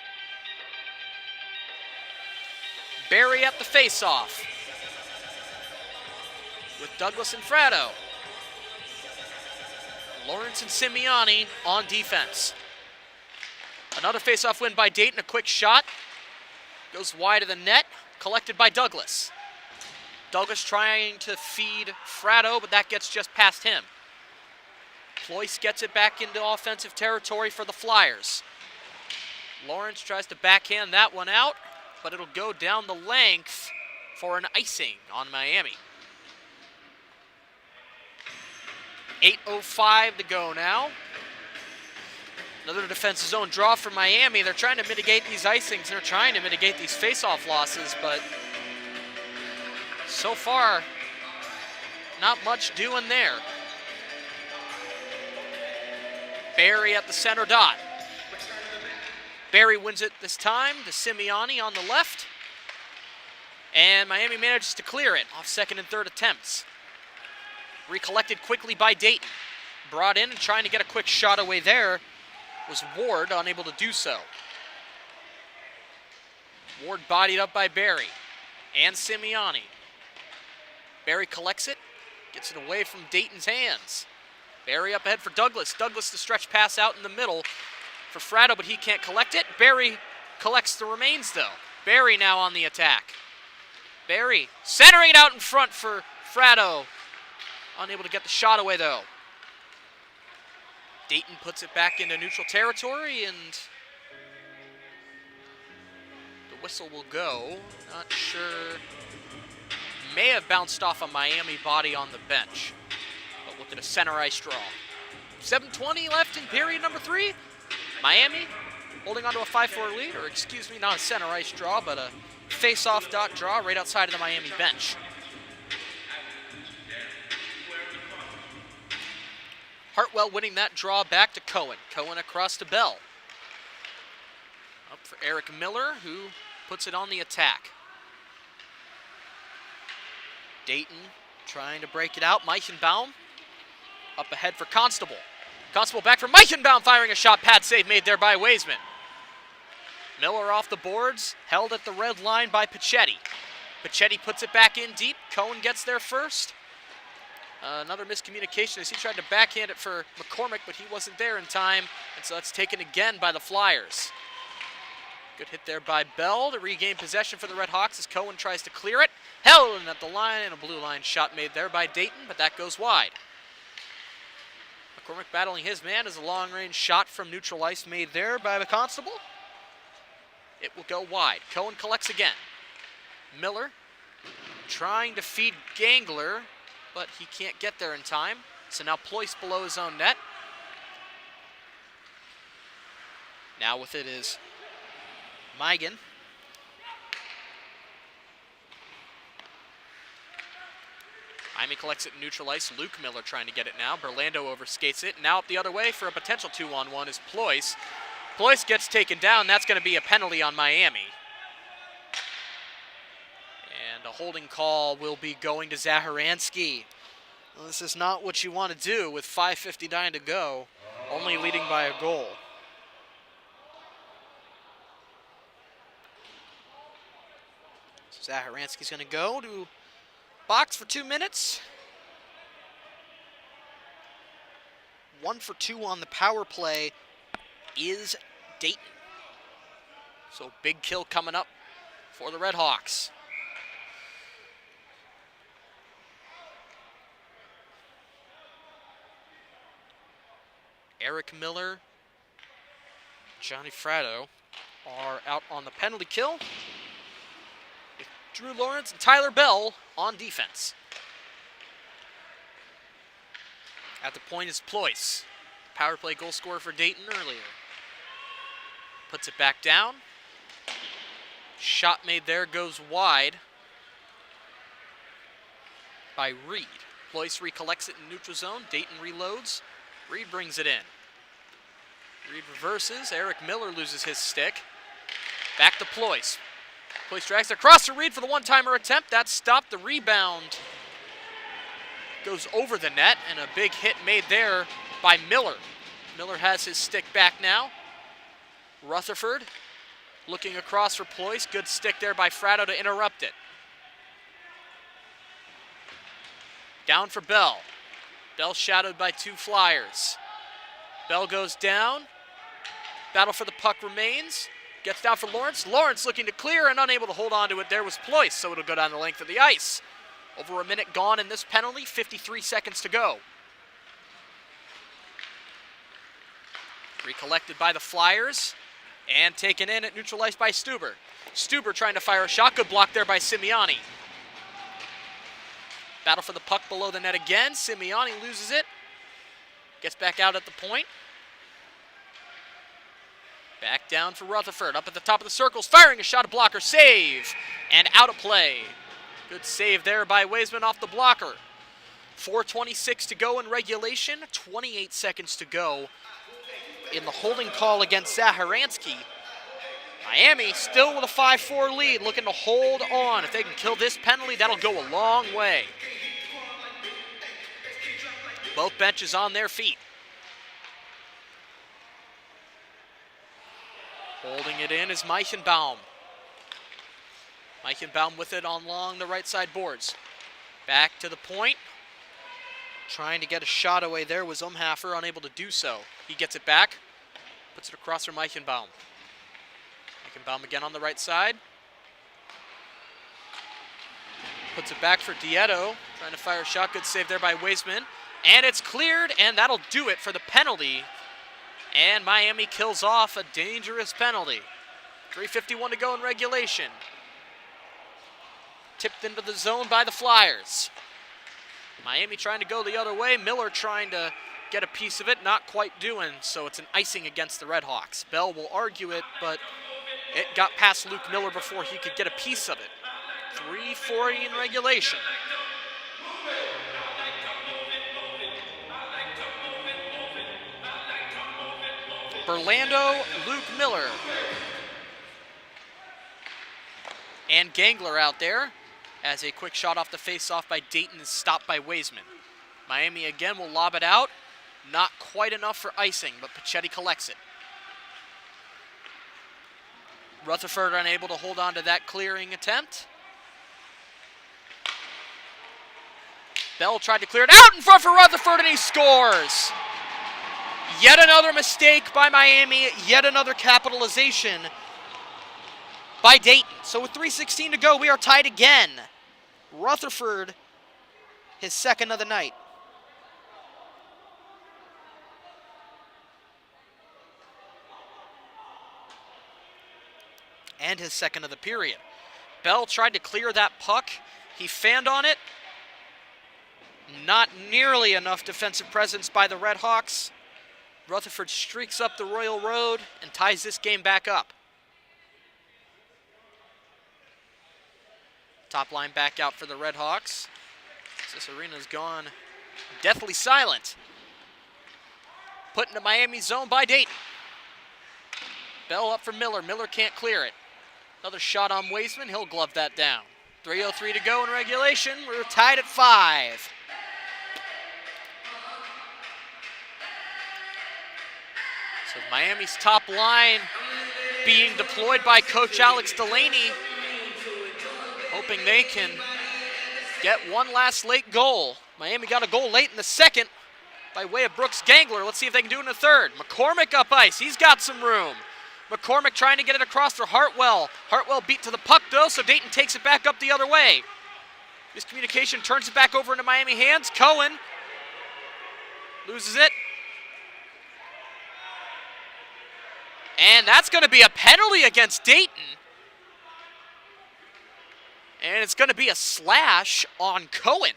Barry at the face-off with Douglas and Fratto. Lawrence and Simeoni on defense. Another face-off win by Dayton. A quick shot. Goes wide of the net. Collected by Douglas. Douglas trying to feed Fratto, but that gets just past him. Ployce gets it back into offensive territory for the Flyers. Lawrence tries to backhand that one out, but it'll go down the length for an icing on Miami. 8:05 to go now. Another defensive zone draw for Miami. They're trying to mitigate these icings. They're trying to mitigate these face-off losses, but so far, not much doing there. Barry at the center dot. Barry wins it this time to Simeoni on the left. And Miami manages to clear it off second and third attempts. Recollected quickly by Dayton. Brought in and trying to get a quick shot away there was Ward, unable to do so. Ward bodied up by Barry and Simeoni. Barry collects it, gets it away from Dayton's hands. Barry up ahead for Douglas. Douglas the stretch pass out in the middle for Fratto, but he can't collect it. Barry collects the remains though. Barry now on the attack. Barry centering it out in front for Fratto. Unable to get the shot away though. Dayton puts it back into neutral territory and the whistle will go. Not sure. May have bounced off a Miami body on the bench. But look at a center ice draw. 7:20 left in period number 3. Miami holding on to a 5-4 lead, or excuse me, not a center ice draw, but a face-off dot draw right outside of the Miami bench. Hartwell winning that draw back to Cohen. Cohen across to Bell. Up for Eric Miller, who puts it on the attack. Dayton trying to break it out. Meichenbaum up ahead for Constable. Constable back for Meichenbaum, firing a shot. Pad save made there by Waisman. Miller off the boards, held at the red line by Pichetti. Pichetti puts it back in deep. Cohen gets there first. Another miscommunication as he tried to backhand it for McCormick, but he wasn't there in time, and so that's taken again by the Flyers. Good hit there by Bell to regain possession for the Red Hawks as Cohen tries to clear it. Held at the line, and a blue line shot made there by Dayton, but that goes wide. McCormick battling his man as a long-range shot from neutral ice made there by the Constable. It will go wide. Cohen collects again. Miller trying to feed Gangler, but he can't get there in time. So now Ployce below his own net. Now with it is Migan. Miami collects it in neutral ice. Luke Miller trying to get it now. Berlando overskates it. Now up the other way for a potential 2-on-1 is Ployce. Ployce gets taken down. That's going to be a penalty on Miami. And a holding call will be going to Zaharansky. Well, this is not what you want to do with 5:59 to go, only leading by a goal. So Zaharansky's going to go to box for 2 minutes. 1 for 2 on the power play is Dayton. So big kill coming up for the Red Hawks. Eric Miller, Johnny Fratto are out on the penalty kill, with Drew Lawrence and Tyler Bell on defense. At the point is Ployce, power play goal scorer for Dayton earlier. Puts it back down. Shot made there goes wide by Reed. Ployce recollects it in neutral zone. Dayton reloads. Reed brings it in. Reed reverses. Eric Miller loses his stick. Back to Ployce. Ployce drags it across to Reed for the one-timer attempt. That stopped. The rebound goes over the net, and a big hit made there by Miller. Miller has his stick back now. Rutherford looking across for Ployce. Good stick there by Fratto to interrupt it. Down for Bell. Bell shadowed by two Flyers. Bell goes down. Battle for the puck remains. Gets down for Lawrence. Lawrence looking to clear and unable to hold on to it. There was Ployce, so it'll go down the length of the ice. Over a minute gone in this penalty, 53 seconds to go. Recollected by the Flyers and taken in at neutral ice by Stuber. Stuber trying to fire a shot. Good block there by Simeoni. Battle for the puck below the net again. Simeoni loses it. Gets back out at the point. Back down for Rutherford. Up at the top of the circles. Firing a shot, a blocker. Save. And out of play. Good save there by Weisman off the blocker. 4:26 to go in regulation. 28 seconds to go in the holding call against Zaharansky. Miami still with a 5-4 lead, looking to hold on. If they can kill this penalty, that'll go a long way. Both benches on their feet. Holding it in is Meichenbaum. Meichenbaum with it along the right side boards. Back to the point. Trying to get a shot away there was Umhafer, unable to do so. He gets it back, puts it across for Meichenbaum. Meichenbaum again on the right side. Puts it back for Dieto, trying to fire a shot. Good save there by Weisman. And it's cleared, and that'll do it for the penalty. And Miami kills off a dangerous penalty. 3:51 to go in regulation. Tipped into the zone by the Flyers. Miami trying to go the other way. Miller trying to get a piece of it, not quite doing, so it's an icing against the Red Hawks. Bell will argue it, but it got past Luke Miller before he could get a piece of it. 3:40 in regulation. Berlando, Luke Miller. And Gangler out there as a quick shot off the face-off by Dayton is stopped by Weisman. Miami again will lob it out. Not quite enough for icing, but Pachetti collects it. Rutherford unable to hold on to that clearing attempt. Bell tried to clear it out in front for Rutherford, and he scores. Yet another mistake by Miami, yet another capitalization by Dayton. So with 3:16 to go, we are tied again. Rutherford, his second of the night. And his second of the period. Bell tried to clear that puck. He fanned on it. Not nearly enough defensive presence by the Red Hawks. Rutherford streaks up the Royal Road and ties this game back up. Top line back out for the Red Hawks. This arena's gone deathly silent. Put into Miami's zone by Dayton. Bell up for Miller. Miller can't clear it. Another shot on Weisman. He'll glove that down. 3:03 to go in regulation. We're tied at 5. So Miami's top line being deployed by Coach Alex Delaney, hoping they can get one last late goal. Miami got a goal late in the second by way of Brooks Gangler. Let's see if they can do it in the third. McCormick up ice. He's got some room. McCormick trying to get it across for Hartwell. Hartwell beat to the puck, though, so Dayton takes it back up the other way. Miscommunication turns it back over into Miami hands. Cohen loses it. And that's going to be a penalty against Dayton. And it's going to be a slash on Cohen.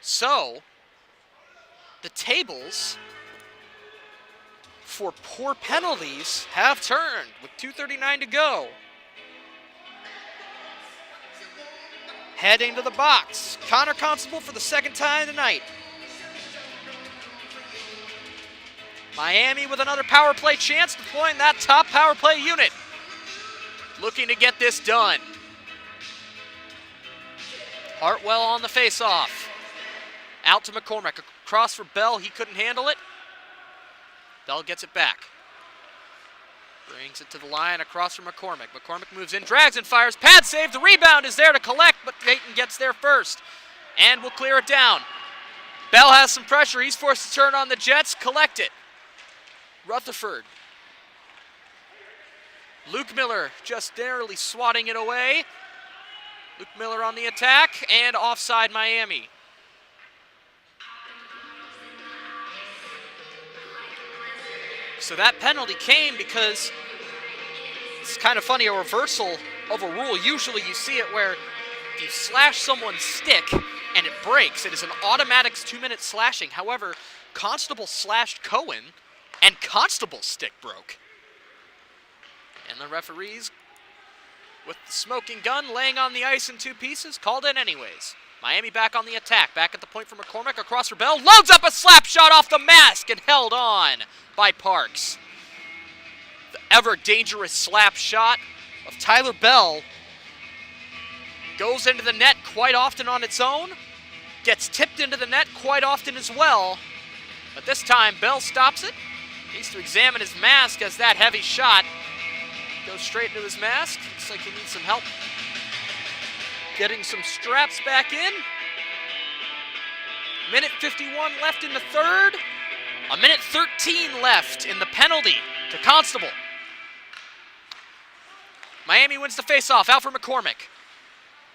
So, the tables for poor penalties have turned with 2:39 to go. Heading to the box, Connor Constable for the second time tonight. Miami with another power play chance, deploying that top power play unit. Looking to get this done. Hartwell on the face-off. Out to McCormick, across for Bell, he couldn't handle it. Bell gets it back. Brings it to the line, across from McCormick. McCormick moves in, drags and fires, pad save, the rebound is there to collect, but Dayton gets there first. And will clear it down. Bell has some pressure, he's forced to turn on the Jets, collect it. Rutherford. Luke Miller just narrowly swatting it away. Luke Miller on the attack, and offside Miami. So that penalty came because it's kind of funny, a reversal of a rule. Usually you see it where if you slash someone's stick and it breaks, it is an automatic 2-minute slashing. However, Constable slashed Cohen and Constable's stick broke. And the referees, with the smoking gun laying on the ice in two pieces, called it anyways. Miami back on the attack, back at the point for McCormick, across for Bell, loads up a slap shot off the mask and held on by Parks. The ever dangerous slap shot of Tyler Bell goes into the net quite often on its own, gets tipped into the net quite often as well, but this time Bell stops it. Needs to examine his mask as that heavy shot goes straight into his mask. Looks like he needs some help getting some straps back in. Minute 51 left in the third. A minute 13 left in the penalty to Constable. Miami wins the faceoff, out for McCormick.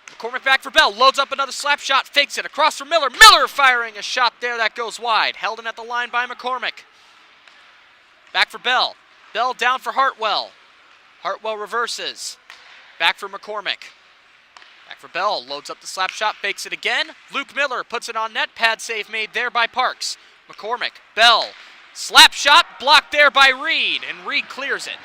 McCormick back for Bell, loads up another slap shot, fakes it, across for Miller. Miller firing a shot there that goes wide. Held in at the line by McCormick. Back for Bell. Bell down for Hartwell. Hartwell reverses. Back for McCormick. Back for Bell, loads up the slap shot, fakes it again. Luke Miller puts it on net, pad save made there by Parks. McCormick, Bell, slap shot, blocked there by Reed, and Reed clears it.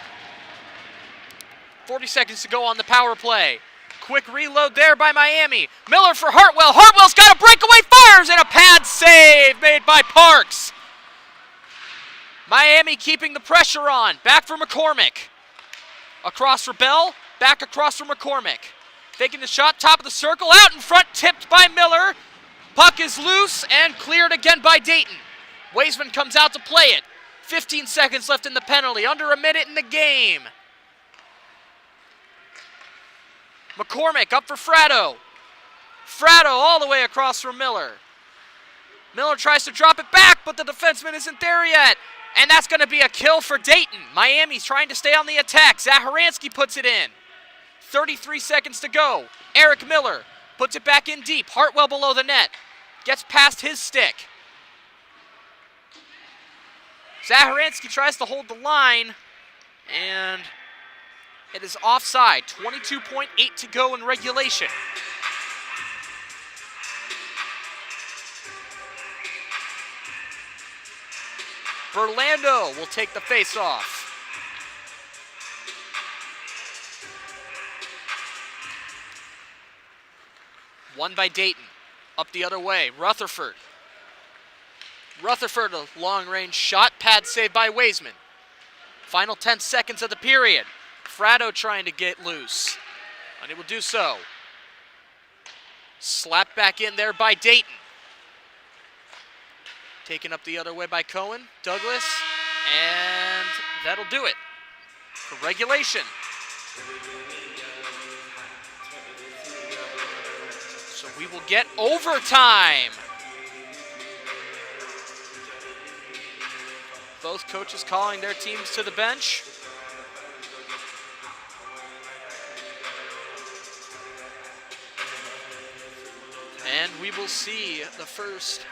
40 seconds to go on the power play. Quick reload there by Miami. Miller for Hartwell. Hartwell's got a breakaway, fires, and a pad save made by Parks. Miami keeping the pressure on. Back for McCormick. Across for Bell, back across for McCormick. Taking the shot, top of the circle, out in front, tipped by Miller. Puck is loose and cleared again by Dayton. Waisman comes out to play it. 15 seconds left in the penalty, under a minute in the game. McCormick up for Fratto. Fratto all the way across from Miller. Miller tries to drop it back, but the defenseman isn't there yet. And that's going to be a kill for Dayton. Miami's trying to stay on the attack. Zaharansky puts it in. 33 seconds to go. Eric Miller puts it back in deep. Hartwell below the net. Gets past his stick. Zaharansky tries to hold the line. And it is offside. 22.8 to go in regulation. Berlando will take the face-off. Won by Dayton. Up the other way, Rutherford. Rutherford, a long-range shot, pad saved by Waisman. Final 10 seconds of the period. Fratto trying to get loose. Unable to do so. Slapped back in there by Dayton. Taken up the other way by Cohen, Douglas, and that'll do it for regulation. So we will get overtime. Both coaches calling their teams to the bench. And we will see the first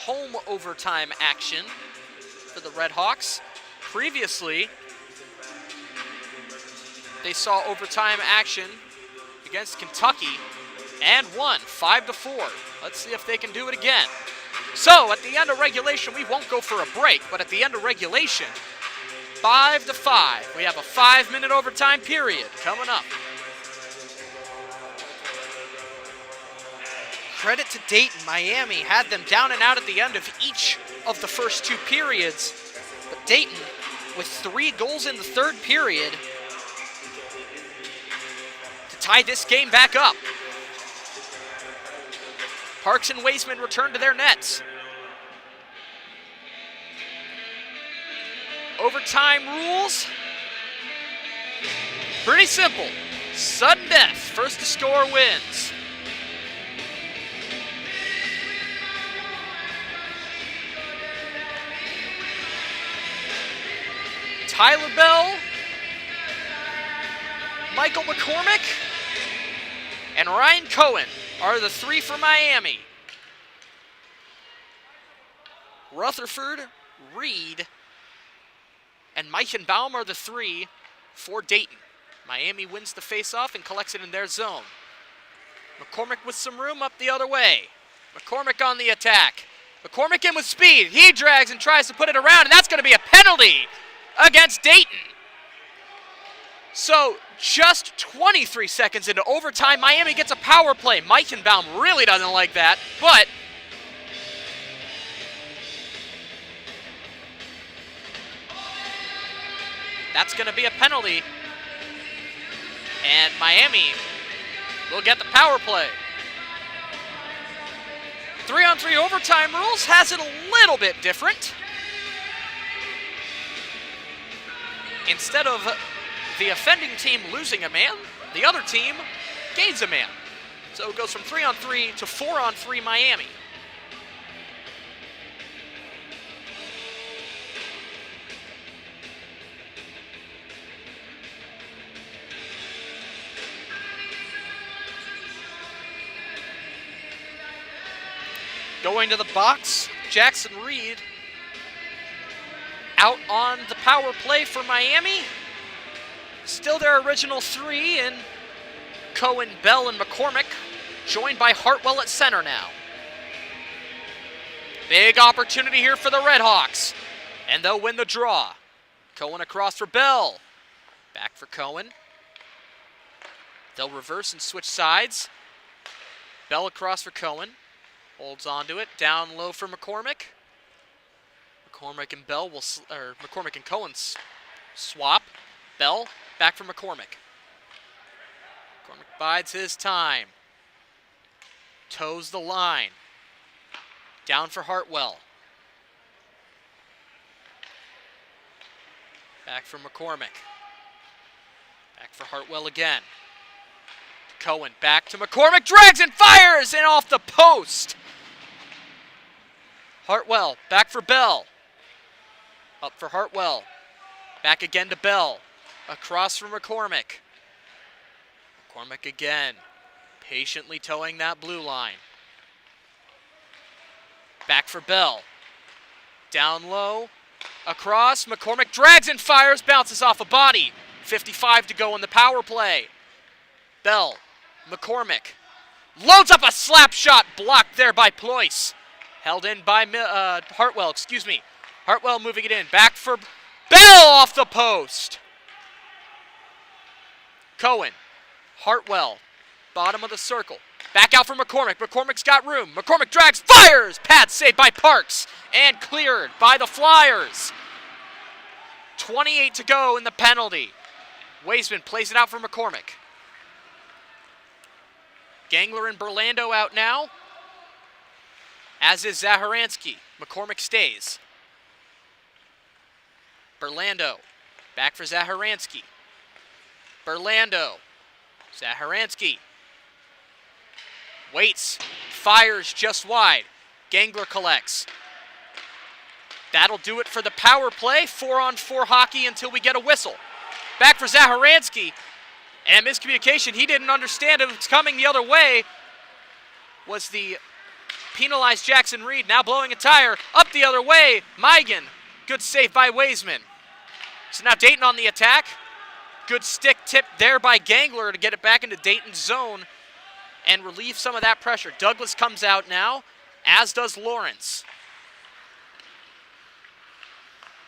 home overtime action for the Red Hawks. Previously, they saw overtime action against Kentucky and won 5-4. Let's see if they can do it again. So at the end of regulation, we won't go for a break, but at the end of regulation, 5-5. We have a 5-minute overtime period coming up. Credit to Dayton. Miami had them down and out at the end of each of the first 2 periods. But Dayton, with 3 goals in the third period, to tie this game back up. Parks and Weisman return to their nets. Overtime rules. Pretty simple. Sudden death. First to score wins. Tyler Bell, Michael McCormick, and Ryan Cohen are the 3 for Miami. Rutherford, Reed, and Meichenbaum are the 3 for Dayton. Miami wins the faceoff and collects it in their zone. McCormick with some room up the other way. McCormick on the attack. McCormick in with speed. He drags and tries to put it around, and that's going to be a penalty against Dayton. So just 23 seconds into overtime, Miami gets a power play. Meichenbaum really doesn't like that, but that's going to be a penalty. And Miami will get the power play. 3-on-3 overtime rules has it a little bit different. Instead of the offending team losing a man, the other team gains a man. So it goes from 3-on-3 to 4-on-3 Miami. Going to the box, Jackson Reed out on the power play for Miami. Still their original 3 in Cohen, Bell, and McCormick, joined by Hartwell at center now. Big opportunity here for the Red Hawks, and they'll win the draw. Cohen across for Bell. Back for Cohen. They'll reverse and switch sides. Bell across for Cohen. Holds onto it. Down low for McCormick. McCormick and Bell will, McCormick and Cohen swap. Bell back for McCormick. McCormick bides his time. Toes the line. Down for Hartwell. Back for McCormick. Back for Hartwell again. Cohen back to McCormick. Drags and fires and off the post. Hartwell back for Bell. Up for Hartwell. Back again to Bell. Across from McCormick. McCormick again. Patiently towing that blue line. Back for Bell. Down low. Across. McCormick drags and fires. Bounces off a body. 55 to go in the power play. Bell. McCormick. Loads up a slap shot. Blocked there by Ployce. Held in by Hartwell, excuse me. Hartwell moving it in. Back for Bell off the post. Cohen. Hartwell. Bottom of the circle. Back out for McCormick. McCormick's got room. McCormick drags, fires! Pad saved by Parks. And cleared by the Flyers. 28 to go in the penalty. Weisman plays it out for McCormick. Gangler and Berlando out now. As is Zaharansky. McCormick stays. Berlando. Back for Zaharansky. Berlando. Zaharansky. Waits. Fires just wide. Gangler collects. That'll do it for the power play. 4-on-4 hockey until we get a whistle. Back for Zaharansky. And miscommunication. He didn't understand it was coming the other way. Was the penalized Jackson Reed. Now blowing a tire. Up the other way. Migan. Good save by Waisman. So now Dayton on the attack. Good stick tip there by Gangler to get it back into Dayton's zone and relieve some of that pressure. Douglas comes out now, as does Lawrence.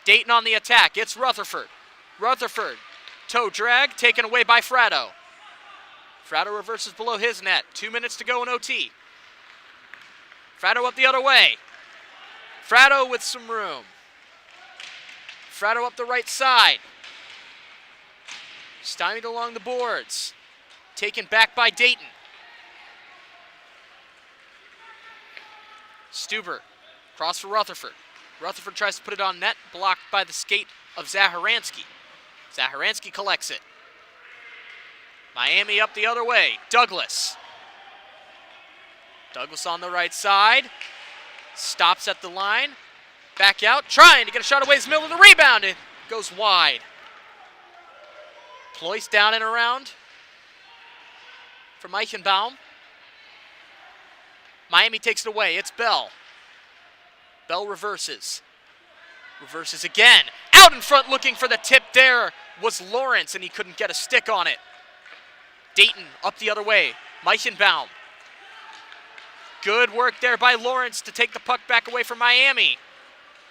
Dayton on the attack. It's Rutherford. Rutherford. Toe drag taken away by Fratto. Fratto reverses below his net. 2 minutes to go in OT. Fratto up the other way. Fratto with some room. Fratto up the right side. Stymied along the boards. Taken back by Dayton. Stuber. Cross for Rutherford. Rutherford tries to put it on net. Blocked by the skate of Zaharansky. Zaharansky collects it. Miami up the other way. Douglas. Douglas on the right side. Stops at the line. Back out. Trying to get a shot away. Miller the rebound. It goes wide. Ployce down and around for Meichenbaum. Miami takes it away. It's Bell. Bell reverses. Reverses again. Out in front looking for the tip there was Lawrence, and he couldn't get a stick on it. Dayton up the other way. Meichenbaum. Good work there by Lawrence to take the puck back away from Miami.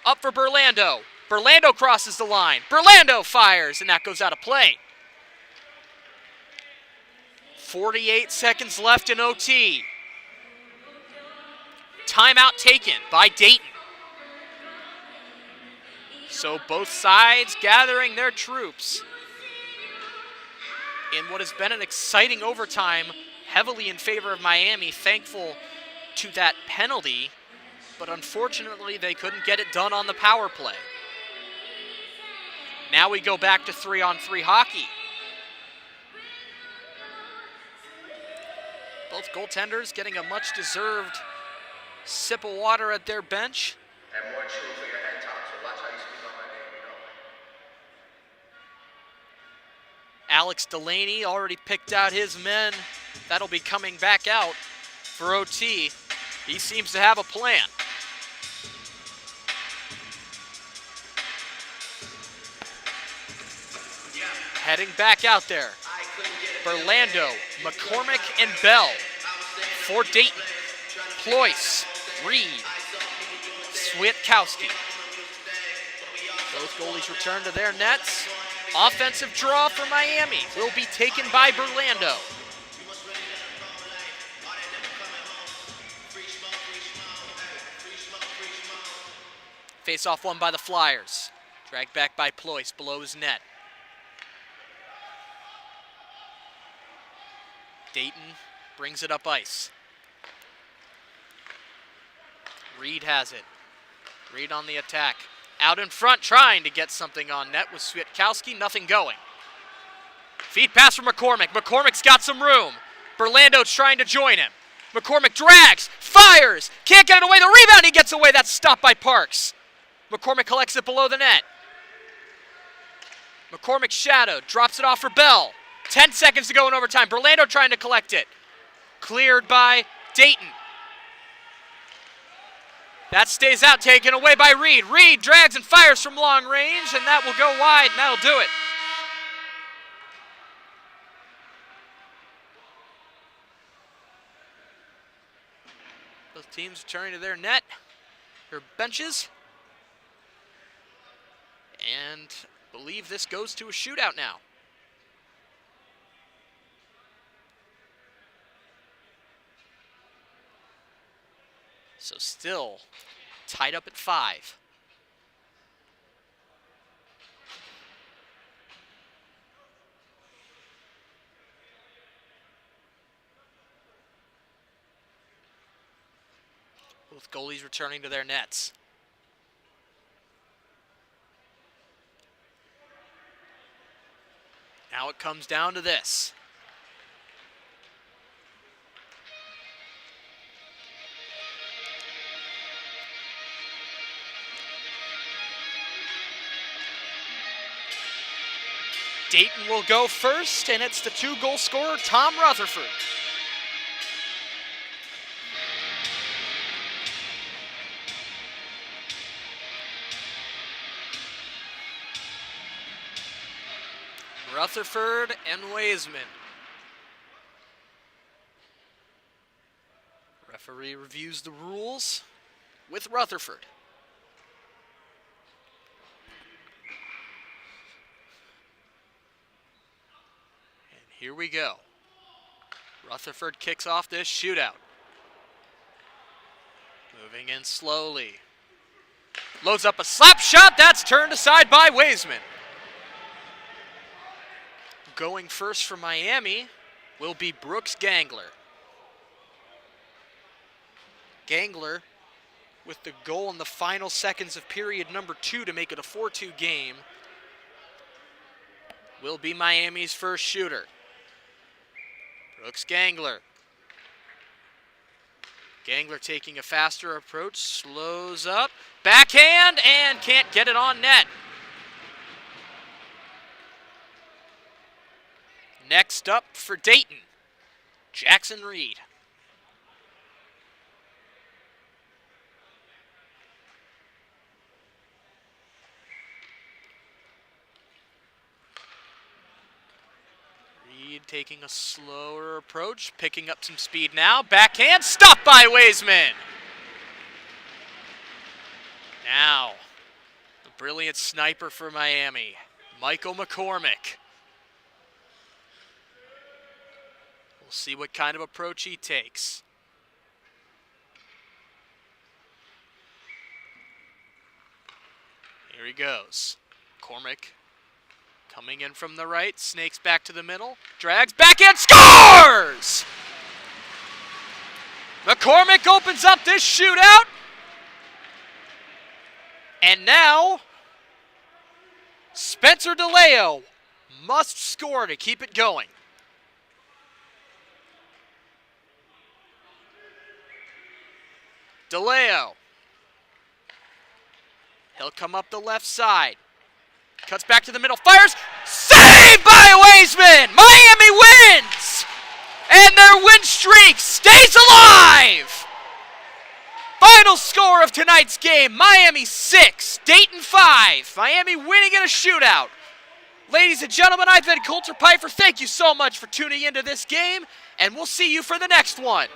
Up for Burlando. Burlando crosses the line. Burlando fires, and that goes out of play. 48 seconds left in OT. Timeout taken by Dayton. So both sides gathering their troops in what has been an exciting overtime, heavily in favor of Miami, thankful to that penalty, but unfortunately they couldn't get it done on the power play. Now we go back to 3-on-3 hockey. Both goaltenders getting a much-deserved sip of water at their bench. And more chill for your head top, so watch how you speak on my name, you know. Alex Delaney already picked out his men. That'll be coming back out for OT. He seems to have a plan. Heading back out there. Burlando, McCormick, and Bell. For Dayton, Ployce, Reed, Swiatkowski. Both goalies return to their nets. Offensive draw for Miami will be taken by Burlando. Face-off won by the Flyers. Dragged back by Ployce below his net. Dayton brings it up ice. Reed has it. Reed on the attack. Out in front trying to get something on net with Swiatkowski. Nothing going. Feed pass from McCormick. McCormick's got some room. Burlando's trying to join him. McCormick drags. Fires. Can't get it away. The rebound he gets away. That's stopped by Parks. McCormick collects it below the net. McCormick shadowed. Drops it off for Bell. 10 seconds to go in overtime. Burlando trying to collect it. Cleared by Dayton. That stays out, taken away by Reed. Reed drags and fires from long range, and that will go wide, and that'll do it. Both teams returning to their net, their benches. And I believe this goes to a shootout now. So still tied up at 5. Both goalies returning to their nets. Now it comes down to this. Dayton will go first, and it's the 2-goal scorer, Tom Rutherford. Rutherford and Waisman. Referee reviews the rules with Rutherford. And here we go. Rutherford kicks off this shootout. Moving in slowly. Loads up a slap shot. That's turned aside by Waisman. Going first for Miami will be Brooks Gangler. Gangler with the goal in the final seconds of period number 2 to make it a 4-2 game will be Miami's first shooter. Brooks Gangler. Gangler taking a faster approach, slows up, backhand, and can't get it on net. Next up for Dayton, Jackson Reed. Reed taking a slower approach, picking up some speed now. Backhand, stopped by Waisman. Now, the brilliant sniper for Miami, Michael McCormick. We'll see what kind of approach he takes. Here he goes. McCormick coming in from the right, snakes back to the middle, drags, backhand, scores! McCormick opens up this shootout. And now, Spencer DeLeo must score to keep it going. DeLeo. He'll come up the left side. Cuts back to the middle, fires, saved by Waisman! Miami wins! And their win streak stays alive! Final score of tonight's game, Miami 6, Dayton 5. Miami winning in a shootout. Ladies and gentlemen, I've been Coulter Piper. Thank you so much for tuning into this game, and we'll see you for the next one.